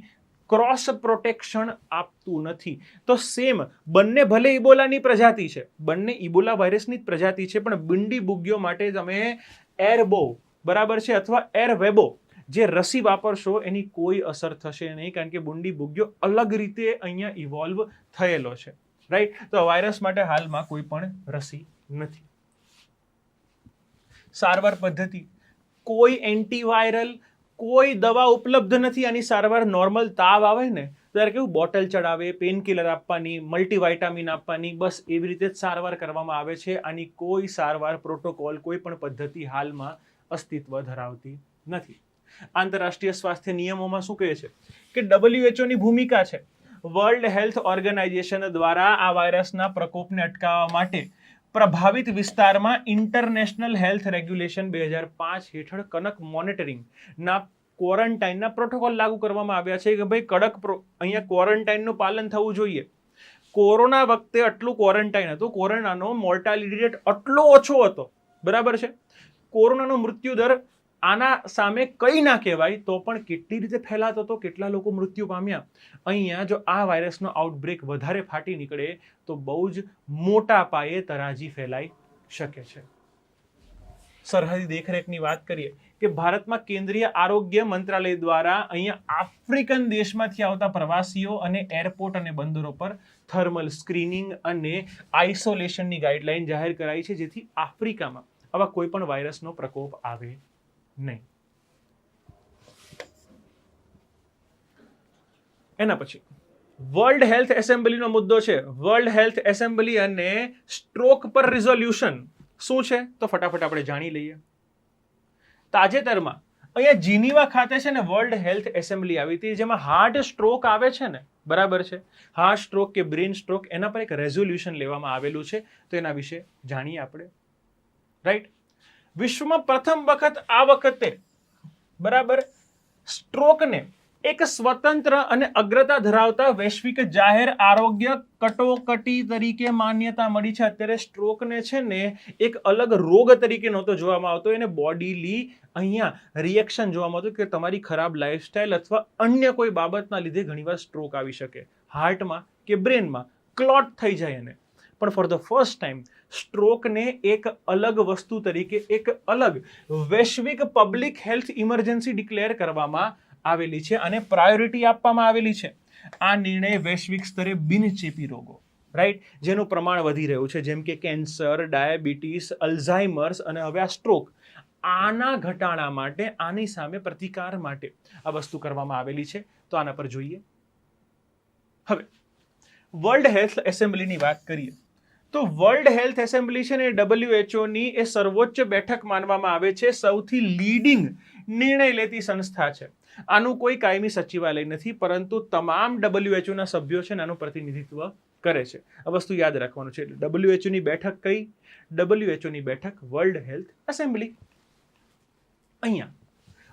ક્રોસ પ્રોટેક્શન આપતું નથી. તો સેમ બંને ભલે ઇબોલાની પ્રજાતિ છે, બંને ઇબોલા વાયરસની જ પ્રજાતિ છે, પણ બુંડી બુગ્યો માટે તમે એરબો, બરાબર છે, અથવા એરવેબો જે રસી વાપરશો એની કોઈ અસર થશે નહીં, કારણ કે બુંડી બુગ્યો અલગ રીતે અહીંયા ઇવોલ્વ થયેલો છે. રાઈટ? તો વાયરસ માટે હાલમાં કોઈ પણ રસી નથી. સારવાર પદ્ધતિ કોઈ એન્ટીવાયરલ કોઈ દવા ઉપલબ્ધ નથી. આની સારવાર નોર્મલ તાવ આવે ને ત્યારે કેવું બોટલ ચડાવે, પેનકિલર આપવાની, મલ્ટીવાઇટામિન આપવાની, બસ એવી રીતે જ સારવાર કરવામાં આવે છે. આની કોઈ સારવાર પ્રોટોકોલ, કોઈ પણ પદ્ધતિ હાલમાં અસ્તિત્વ ધરાવતી નથી. આંતરરાષ્ટ્રીય સ્વાસ્થ્ય નિયમોમાં શું કહે છે કે WHO ની ભૂમિકા છે. વર્લ્ડ હેલ્થ ઓર્ગેનાઇઝેશન દ્વારા આ વાયરસના પ્રકોપને અટકાવવા માટે પ્રભાવિત વિસ્તારમાં ઇન્ટરનેશનલ હેલ્થ રેગ્યુલેશન 2005 હેઠળ કડક મોનિટરિંગના ક્વોરન્ટાઇનના પ્રોટોકોલ લાગુ કરવામાં આવ્યા છે કે ભાઈ કડક અહીંયા ક્વોરન્ટાઇનનું પાલન થવું જોઈએ. કોરોના વખતે આટલું ક્વોરન્ટાઇન હતું, કોરોનાનો મોર્ટાલિટી રેટ આટલો ઓછો હતો, બરાબર છે. કોરોનાનો મૃત્યુ દર આના સામે કંઈ ના કહેવાય તો પણ કેટલી રીતે ફેલાતો હતો, કેટલા લોકો મૃત્યુ પામ્યા. અહીંયા જો આ વાયરસનો આઉટબ્રેક વધારે ફાટી નીકળે તો બહુ જ મોટા પાયે તરાજી ફેલાઈ શકે છે. સરહદી દેખરેખની વાત કરીએ કે ભારતમાં કેન્દ્રીય આરોગ્ય મંત્રાલય દ્વારા અહીંયા આફ્રિકન દેશમાંથી આવતા પ્રવાસીઓ અને એરપોર્ટ અને બંદરો પર થર્મલ સ્ક્રીનિંગ અને આઇસોલેશનની ગાઈડલાઈન જાહેર કરાઈ છે, જેથી આફ્રિકામાં આવા કોઈ પણ વાયરસનો પ્રકોપ આવે નહીં. એના પછી વર્લ્ડ હેલ્થ એસેમ્બલીનો મુદ્દો છે. વર્લ્ડ હેલ્થ એસેમ્બલી અને સ્ટ્રોક પર રિઝોલ્યુશન શું છે તો ફટાફટ આપણે જાણી લઈએ. તાજેતરમાં અહીંયા જીનીવા ખાતે છે ને વર્લ્ડ હેલ્થ એસેમ્બલી આવી હતી, જેમાં હાર્ટ સ્ટ્રોક આવે છે ને, બરાબર છે, હાર્ટ સ્ટ્રોક કે બ્રેન સ્ટ્રોક, એના પર એક રેઝોલ્યુશન લેવામાં આવેલું છે. તો એના વિશે જાણીએ આપણે. રાઈટ. વિશ્વમાં પ્રથમ વખત આ વખતે, બરાબર, સ્ટ્રોકને એક સ્વતંત્ર અને અગ્રતા ધરાવતા વૈશ્વિક જાહેર આરોગ્ય કટોકટી તરીકે માન્યતા મળી છે. અત્યારે સ્ટ્રોકને છે ને એક અલગ રોગ તરીકે નહોતો જોવામાં આવતો, એને બોડીલી અહીંયા રિએક્શન જોવામાં આવતું કે તમારી ખરાબ લાઈફસ્ટાઈલ અથવા અન્ય કોઈ બાબતના લીધે ઘણીવાર સ્ટ્રોક આવી શકે, હાર્ટમાં કે બ્રેનમાં ક્લોટ થઈ જાય એને. પણ ફોર ધ ફર્સ્ટ ટાઈમ સ્ટ્રોકને એક અલગ વસ્તુ તરીકે, એક અલગ વૈશ્વિક પબ્લિક હેલ્થ ઇમરજન્સી ડિક્લેર કરવામાં આવેલી છે અને પ્રાયોરિટી આપવામાં આવેલી છે. આ નિર્ણય વૈશ્વિક સ્તરે બિનચેપી રોગો, રાઈટ, જેનું પ્રમાણ વધી રહ્યું છે, જેમ કે કેન્સર, ડાયાબિટીસ, અલ્ઝાઇમર્સ અને હવે આ સ્ટ્રોક, આના ઘટાડા માટે, આની સામે પ્રતિકાર માટે આ વસ્તુ કરવામાં આવેલી છે. તો આના પર જોઈએ. હવે વર્લ્ડ હેલ્થ એસેમ્બલીની વાત કરીએ તો વર્લ્ડ હેલ્થ એસેમ્બલી છે ને WHO ની એ સર્વોચ્ચ બેઠક માનવામાં આવે છે, સૌથી લીડિંગ નિર્ણય લેતી સંસ્થા છે. આનું કોઈ કાયમી સચિવાલય નથી, પરંતુ તમામ WHO ના સભ્યો છે ને આનું પ્રતિનિધિત્વ કરે છે. આ વસ્તુ યાદ રાખવાનું છે. WHO ની બેઠક કઈ? WHO ની બેઠક વર્લ્ડ હેલ્થ એસેમ્બલી. અહીંયા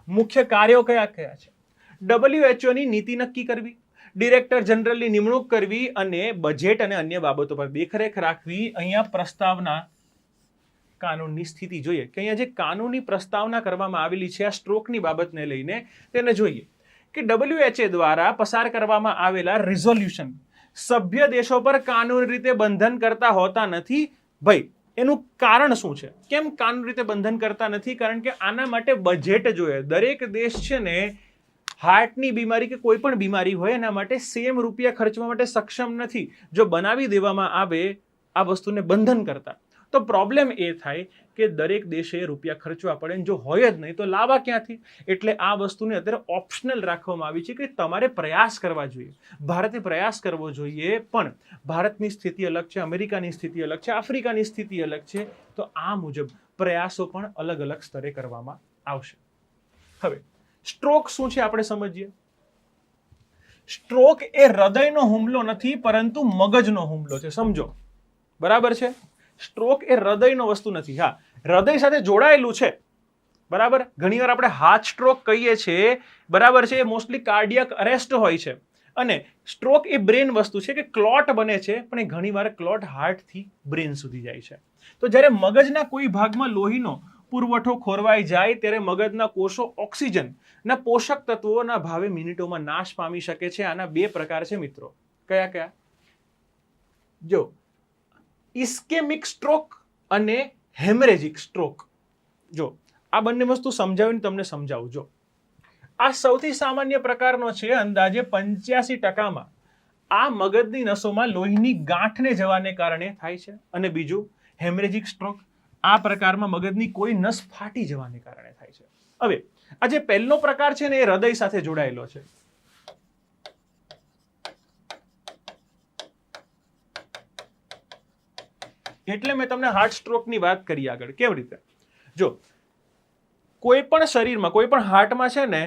મુખ્ય કાર્યો કયા કયા છે? WHO ની નીતિ નક્કી કરવી, ડિરેક્ટર જનરલની નિમણૂક કરવી અને બજેટ અને અન્ય બાબતો પર દેખરેખ રાખવી. અહીંયા પ્રસ્તાવના કાનૂનની સ્થિતિ જોઈએ કે અહીંયા જે કાનૂની પ્રસ્તાવના કરવામાં આવેલી છે આ સ્ટ્રોકની બાબતને લઈને, તેને જોઈએ કે WHO દ્વારા પસાર કરવામાં આવેલા રિઝોલ્યુશન સભ્ય દેશો પર કાનૂની રીતે બંધન કરતા હોતા નથી. ભાઈ, એનું કારણ શું છે? કેમ કાનૂની રીતે બંધન કરતા નથી? કારણ કે આના માટે બજેટ જોઈએ. દરેક દેશ છે ને હાર્ટની બીમારી કે કોઈ પણ બીમારી હોય એના માટે સેમ રૂપિયા ખર્ચવા માટે સક્ષમ નથી. જો બનાવી દેવામાં આવે આ વસ્તુને બંધન કરતા, તો પ્રોબ્લેમ એ થાય કે દરેક દેશે રૂપિયા ખર્ચવા પડે, જો હોય જ નહીં તો લાવવા ક્યાંથી? એટલે આ વસ્તુને અત્યારે ઓપ્શનલ રાખવામાં આવી છે કે તમારે પ્રયાસ કરવા જોઈએ. ભારતે પ્રયાસ કરવો જોઈએ, પણ ભારતની સ્થિતિ અલગ છે, અમેરિકાની સ્થિતિ અલગ છે, આફ્રિકાની સ્થિતિ અલગ છે. તો આ મુજબ પ્રયાસો પણ અલગ અલગ સ્તરે કરવામાં આવશે. હવે સ્ટ્રોક શું છે આપણે સમજીએ. સ્ટ્રોક એ હૃદયનો હુમલો નથી, પરંતુ મગજનો હુમલો છે. સમજો, બરાબર છે? સ્ટ્રોક એ હૃદયનો વસ્તુ નથી. હા, હૃદય સાથે જોડાયેલું છે, બરાબર. ઘણીવાર આપણે હાર્ટ સ્ટ્રોક કહીએ છીએ, બરાબર છે, એ મોસ્ટલી કાર્ડિયક અરેસ્ટ હોય છે. અને સ્ટ્રોક એ બ્રેન વસ્તુ છે કે ક્લોટ બને છે, પણ એ ઘણીવાર ક્લોટ હાર્ટથી બ્રેન સુધી જાય છે. તો જ્યારે મગજના કોઈ ભાગમાં લોહીનો પુરવઠો ખોરવાઈ જાય ત્યારે મગજના કોષો ઓક્સિજનના પોષક તત્વોના ભાવે મિનિટોમાં નાશ પામી શકે છે. આના બે પ્રકાર છે મિત્રો. કયા કયા? જો, ઇસ્કેમિક સ્ટ્રોક અને હેમરેજિક સ્ટ્રોક. જો આ બંને વસ્તુ સમજાવીને તમને સમજાવું. જો આ સૌથી સામાન્ય પ્રકારનો છે, અંદાજે 85% આ મગજની નસોમાં લોહીની ગાંઠને જવાને કારણે થાય છે. અને બીજું હેમરેજિક સ્ટ્રોક, આ પ્રકારમાં મગજની કોઈ નસ ફાટી જવાને કારણે થાય છે. હવે આ જે પહેલો પ્રકાર છે ને એ હૃદય સાથે જોડાયેલો છે. એટલે મેં તમને હાર્ટ સ્ટ્રોકની વાત કરી આગળ. કેવી રીતે? જો કોઈ પણ શરીરમાં, કોઈ પણ હાર્ટમાં છે ને,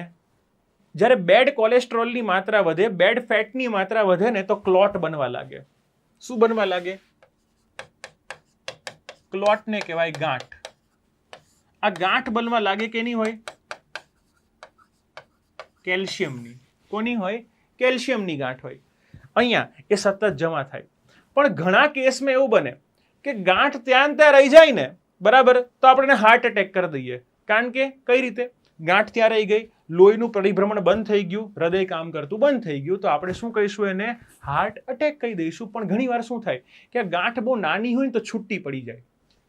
જ્યારે બેડ કોલેસ્ટ્રોલની માત્રા વધે, બેડ ફેટની માત્રા વધે ને, તો ક્લોટ બનવા લાગે. શું બનવા લાગે? ક્લોટને કહેવાય ગાંઠ. આ ગાંઠ બનવા લાગે કેની હોય? કેલ્શિયમની. કોની હોય? કેલ્શિયમની ગાંઠ હોય. અહીંયા એ સતત જમા થાય. પણ ઘણા કેસમાં એવું બને કે ગાંઠ ત્યાં રહી જાય ને, બરાબર, તો આપણે હાર્ટ એટેક કરી દઈએ. કારણ કે કઈ રીતે? ગાંઠ ત્યાં રહી ગઈ, લોહીનું પરિભ્રમણ બંધ થઈ ગયું, હૃદય કામ કરતું બંધ થઈ ગયું, તો આપણે શું કહીશું? એને હાર્ટ એટેક કહી દઈશું. પણ ઘણીવાર શું થાય કે ગાંઠ બહુ નાની હોય ને તો છૂટી પડી જાય.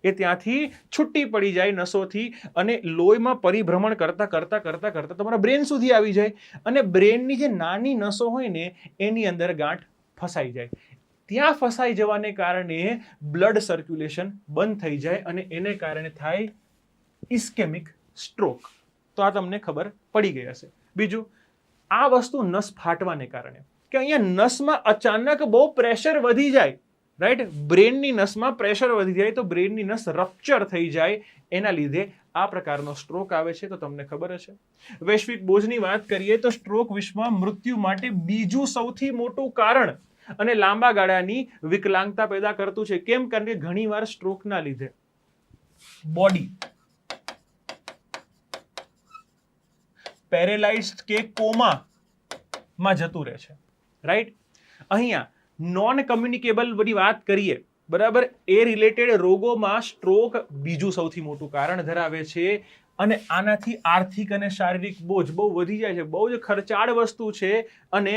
એ ત્યાંથી છૂટી પડી જાય નસોથી અને લોહીમાં પરિભ્રમણ કરતા કરતા કરતા કરતા તમારા બ્રેન સુધી આવી જાય. અને બ્રેનની જે નાની નસો હોય ને એની અંદર ગાંઠ ફસાઈ જાય. ત્યાં ફસાઈ જવાને કારણે બ્લડ સર્ક્યુલેશન બંધ થઈ જાય અને એને કારણે થાય ઇસ્કેમિક સ્ટ્રોક. તો આ તમને ખબર પડી ગઈ હશે. બીજું, આ વસ્તુ નસ ફાટવાને કારણે, કે અહીંયા નસમાં અચાનક બહુ પ્રેશર વધી જાય, રાઈટ, બ્રેનની નસમાં પ્રેશર વધી જાય તો બ્રેનની નસ રપ્ચર થઈ જાય, એના લીધે આ પ્રકારનો સ્ટ્રોક આવે છે. તો તમને ખબર હશે. વૈશ્વિક બોજની વાત કરીએ તો સ્ટ્રોક વિશ્વમાં મૃત્યુ માટે બીજું સૌથી મોટું કારણ અને લાંબા ગાળાની વિકલાંગતા પેદા કરતું છે. કેમ? કારણ કે ઘણીવાર સ્ટ્રોકના લીધે બોડી પેરેલાઇઝ્ડ કે કોમામાં જતું રહે છે. રાઈટ, અહીંયા નોન કમ્યુનિકેબલ બધી વાત કરીએ, બરાબર, એ રિલેટેડ રોગોમાં સ્ટ્રોક બીજું સૌથી મોટું કારણ ધરાવે છે. અને આનાથી આર્થિક અને શારીરિક બોજ બહુ વધી જાય છે. બહુ જ ખર્ચાળ વસ્તુ છે. અને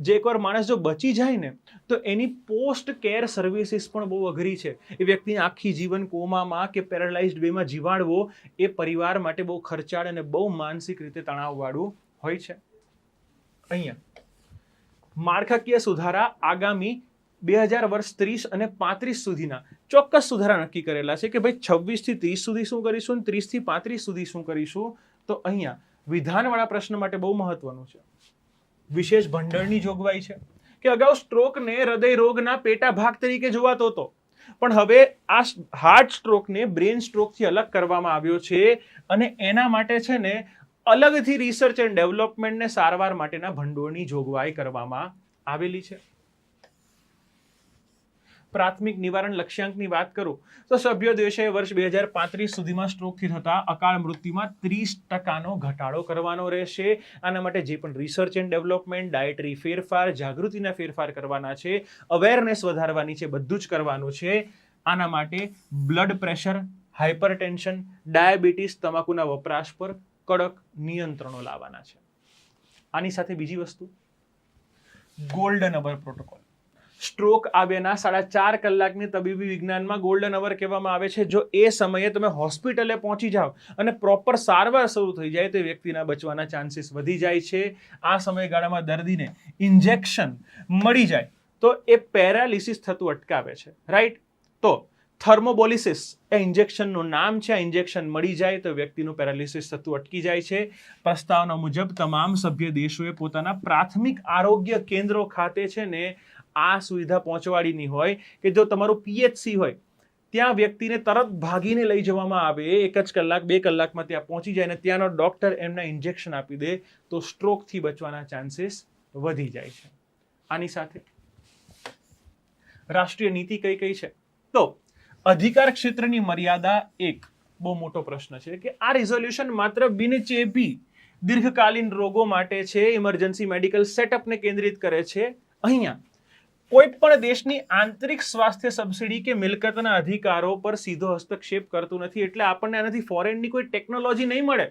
જે એકવાર માણસ જો બચી જાય ને તો એની પોસ્ટ કેર સર્વિસીસ પણ બહુ અઘરી છે. એ વ્યક્તિને આખી જીવન કોમામાં કે પેરાલાઇઝ્ડ વેમાં જીવાડવો એ પરિવાર માટે બહુ ખર્ચાળ અને બહુ માનસિક રીતે તણાવવાળું હોય છે. અહીંયા માળખાકીય સુધારા આગામી 2000 વર્ષ 30 અને 35 સુધીના ચોક્કસ સુધારા નક્કી કરેલા છે કે ભાઈ 26 થી 30 સુધી શું કરીશું, 30 થી 35 સુધી શું કરીશું. તો અહીંયા વિધાનવાળા પ્રશ્ન માટે બહુ મહત્વનું છે. વિશેષ ભંડોળની જોગવાઈ છે કે અગાઉ સ્ટ્રોકને હૃદય રોગના પેટા ભાગ તરીકે જોવાતો હતો, પણ હવે આ હાર્ટ સ્ટ્રોકને બ્રેન સ્ટ્રોકથી અલગ કરવામાં આવ્યો છે. અને એના માટે છે ને અલગથી રિસર્ચ એન્ડ ડેવલપમેન્ટ ને સારવાર માટેના ભંડોળની જોગવાઈ કરવામાં આવેલી છે. પ્રાથમિક નિવારણ લક્ષ્યાંકની વાત કરું તો સભ્ય દેશે વર્ષ 2035 સુધીમાં સ્ટ્રોકથી થતા અકાળ મૃત્યુમાં 30% ઘટાડો કરવાનો રહેશે. આના માટે જે પણ રિસર્ચ એન્ડ ડેવલપમેન્ટ, ડાયટરી ફેરફાર, જાગૃતિના ફેરફાર કરવાના છે, અવેરનેસ વધારવાની છે, બધું જ કરવાનું છે. આના માટે બ્લડ પ્રેશર, હાઇપરટેન્શન, ડાયાબિટીસ, તમાકુના વપરાશ પર કડક નિયંત્રણો લાવવાના છે. આની સાથે બીજી વસ્તુ, ગોલ્ડન અવર પ્રોટોકોલ. સ્ટ્રોક આવ્યાના 4.5 કલાકની તબીબી વિજ્ઞાનમાં ગોલ્ડન અવર કહેવામાં આવે છે. જો એ સમયે તમે હોસ્પિટલે પહોંચી જાઓ અને પ્રોપર સારવાર શરૂ થઈ જાય તો વ્યક્તિના બચવાના ચાન્સીસ વધી જાય છે. આ સમયગાળામાં દર્દીને ઇન્જેક્શન મળી જાય તો એ પેરાલિસિસ થતું અટકાવે છે. રાઈટ, તો થર્મોબોલિસિસ એ ઇન્જેક્શનનું નામ છે. આ ઇન્જેક્શન મળી જાય તો વ્યક્તિનું પેરાલિસિસ થતું અટકી જાય છે. પ્રસ્તાવના મુજબ તમામ સભ્ય દેશોએ પોતાના પ્રાથમિક આરોગ્ય કેન્દ્રો ખાતે છે ને આ સુવિધા પહોંચવાડીની હોય કે જો તમારું પીએચસી હોય ત્યાં વ્યક્તિને તરત ભાગીને લઈ જવામાં આવે, 1 જ કલાક 2 કલાકમાં ત્યાં પહોંચી જાય અને ત્યાંનો ડોક્ટર એમના ઇન્જેક્શન આપી દે તો સ્ટ્રોકથી બચવાના ચાન્સીસ વધી જાય છે. આની સાથે રાષ્ટ્રીય નીતિ કઈ કઈ છે? તો અધિકાર ક્ષેત્રની મર્યાદા એક બહુ મોટો પ્રશ્ન છે કે આ રિઝોલ્યુશન માત્ર બિનચેપી દીર્ઘકાલીન રોગો માટે છે, ઇમરજન્સી મેડિકલ સેટઅપને કેન્દ્રિત કરે છે. અહીંયા કોઈ પણ દેશની આંતરિક સ્વાસ્થ્ય સબસિડી કે મિલકતના અધિકારો પર સીધો હસ્તક્ષેપ કરતું નથી. એટલે આપણને આનાથી ફોરેનની કોઈ ટેકનોલોજી નહીં મળે.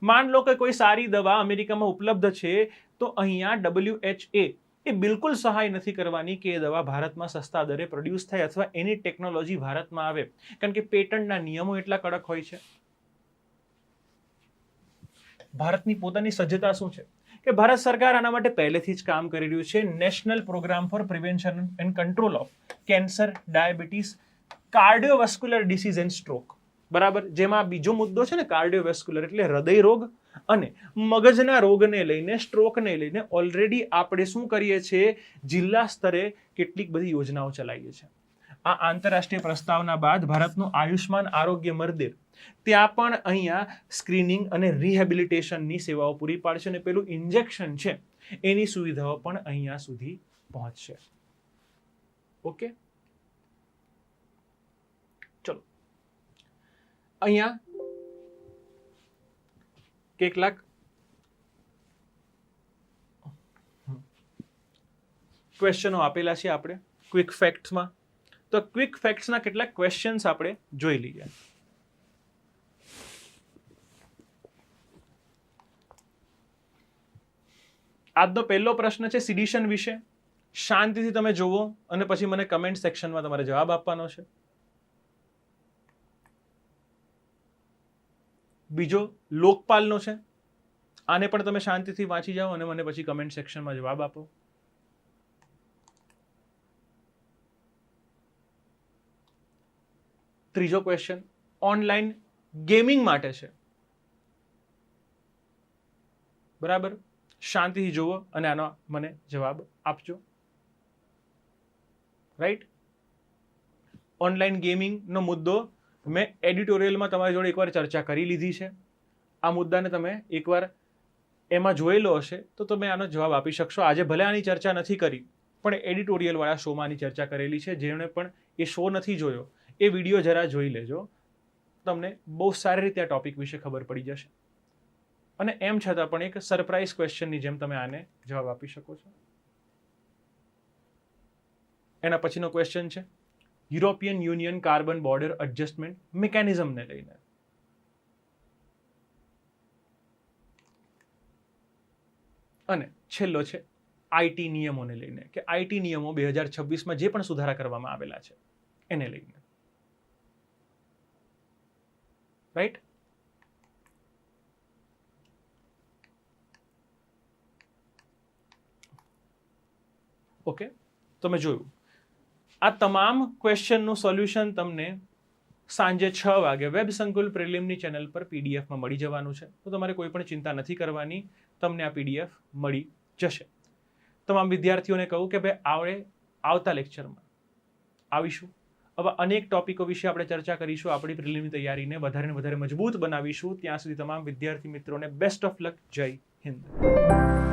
માન લો કે કોઈ સારી દવા અમેરિકામાં ઉપલબ્ધ છે તો અહીંયા WHO એ બિલકુલ સહાય નથી કરવાની કે એ દવા ભારતમાં સસ્તા દરે પ્રોડ્યુસ થાય અથવા એની ટેકનોલોજી ભારતમાં આવે, કારણ કે પેટન્ટના નિયમો એટલા કડક હોય છે. ભારતની પોતાની સજ્જતા શું છે કે ભારત સરકાર આના માટે પહેલેથી જ કામ કરી રહ્યું છે. National programme for prevention and control of cancer, diabetes, cardiovascular disease and stroke. બરાબર, જેમાં બીજો મુદ્દો છે ને કાર્ડિયોવેસ્ક્યુલર એટલે હૃદય રોગ અને મગજના રોગને લઈને, સ્ટ્રોકને લઈને ઓલરેડી આપણે શું કરીએ છીએ, જિલ્લા સ્તરે કેટલીક બધી યોજનાઓ ચલાવીએ છીએ. આ આંતરરાષ્ટ્રીય પ્રસ્તાવના બાદ ભારતનું આયુષ્માન આરોગ્ય મંદિર ત્યાં પણ અહીંયા સ્ક્રીનિંગ અને રિહેબિલિટેશનની સેવાઓ પૂરી પાડશે અને પેલું ઇન્જેક્શન છે એની સુવિધાઓ પણ અહીંયા સુધી પહોંચશે. ઓકે, ચલો અહીંયા કેટલાક ક્વેશ્ચનો આપેલા છે આપણે ક્વિક ફેક્ટ્સમાં. તો ક્વિક ફેક્ટ્સના કેટલાક ક્વેશ્ચન્સ આપણે જોઈ લઈએ. આજનો પહેલો પ્રશ્ન છે સિડિશન વિશે. શાંતિથી તમે જોવો અને પછી મને કમેન્ટ સેક્શનમાં તમારે જવાબ આપવાનો છે. બીજો લોકપાલનો છે. આને પણ તમે શાંતિથી વાંચી જાઓ અને મને પછી કમેન્ટ સેક્શનમાં જવાબ આપો. ત્રીજો ક્વેશ્ચન ઓનલાઈન ગેમિંગ માટે છે. બરાબર, શાંતિથી જુઓ અને આનો મને જવાબ આપજો. રાઈટ, ઓનલાઈન ગેમિંગનો મુદ્દો મેં એડિટોરિયલમાં તમારી જોડે એકવાર ચર્ચા કરી લીધી છે. આ મુદ્દાને તમે એકવાર એમાં જોયેલો હશે તો તમે આનો જવાબ આપી શકશો. આજે ભલે આની ચર્ચા નથી કરી, પણ એડિટોરિયલવાળા શોમાં આની ચર્ચા કરેલી છે. જેણે પણ એ શો નથી જોયો એ વિડીયો જરા જોઈ લેજો, તમને બહુ સારી રીતે આ ટોપિક વિશે ખબર પડી જશે. અને એમ છતાં પણ એક સરપ્રાઇઝ ક્વેશ્ચનની જેમ તમે આને જવાબ આપી શકો છો. એના પછીનો ક્વેશ્ચન છે European Union carbon border adjustment મિકેનિઝમને લઈને. અને છેલ્લો છે આઈટી નિયમોને લઈને, કે આઈટી નિયમો 2026માં જે પણ સુધારા કરવામાં આવેલા છે એને લઈને. રાઈટ? ઓકે, તમે જોયું આ તમામ ક્વેશ્ચનનું સોલ્યુશન તમને સાંજે 6 વાગે વેબ સંકુલ પ્રિલિમની ચેનલ પર પીડીએફમાં મળી જવાનું છે. તો તમારે કોઈ પણ ચિંતા નથી કરવાની, તમને આ પીડીએફ મળી જશે. તમામ વિદ્યાર્થીઓને કહું કે ભાઈ આવતા લેક્ચરમાં આવીશું, હવે અનેક ટોપિકો વિશે આપણે ચર્ચા કરીશું. આપણી પ્રિલિમની તૈયારીને વધારે ને વધારે મજબૂત બનાવીશું. ત્યાં સુધી તમામ વિદ્યાર્થી મિત્રોને બેસ્ટ ઓફ લક. જય હિન્દ.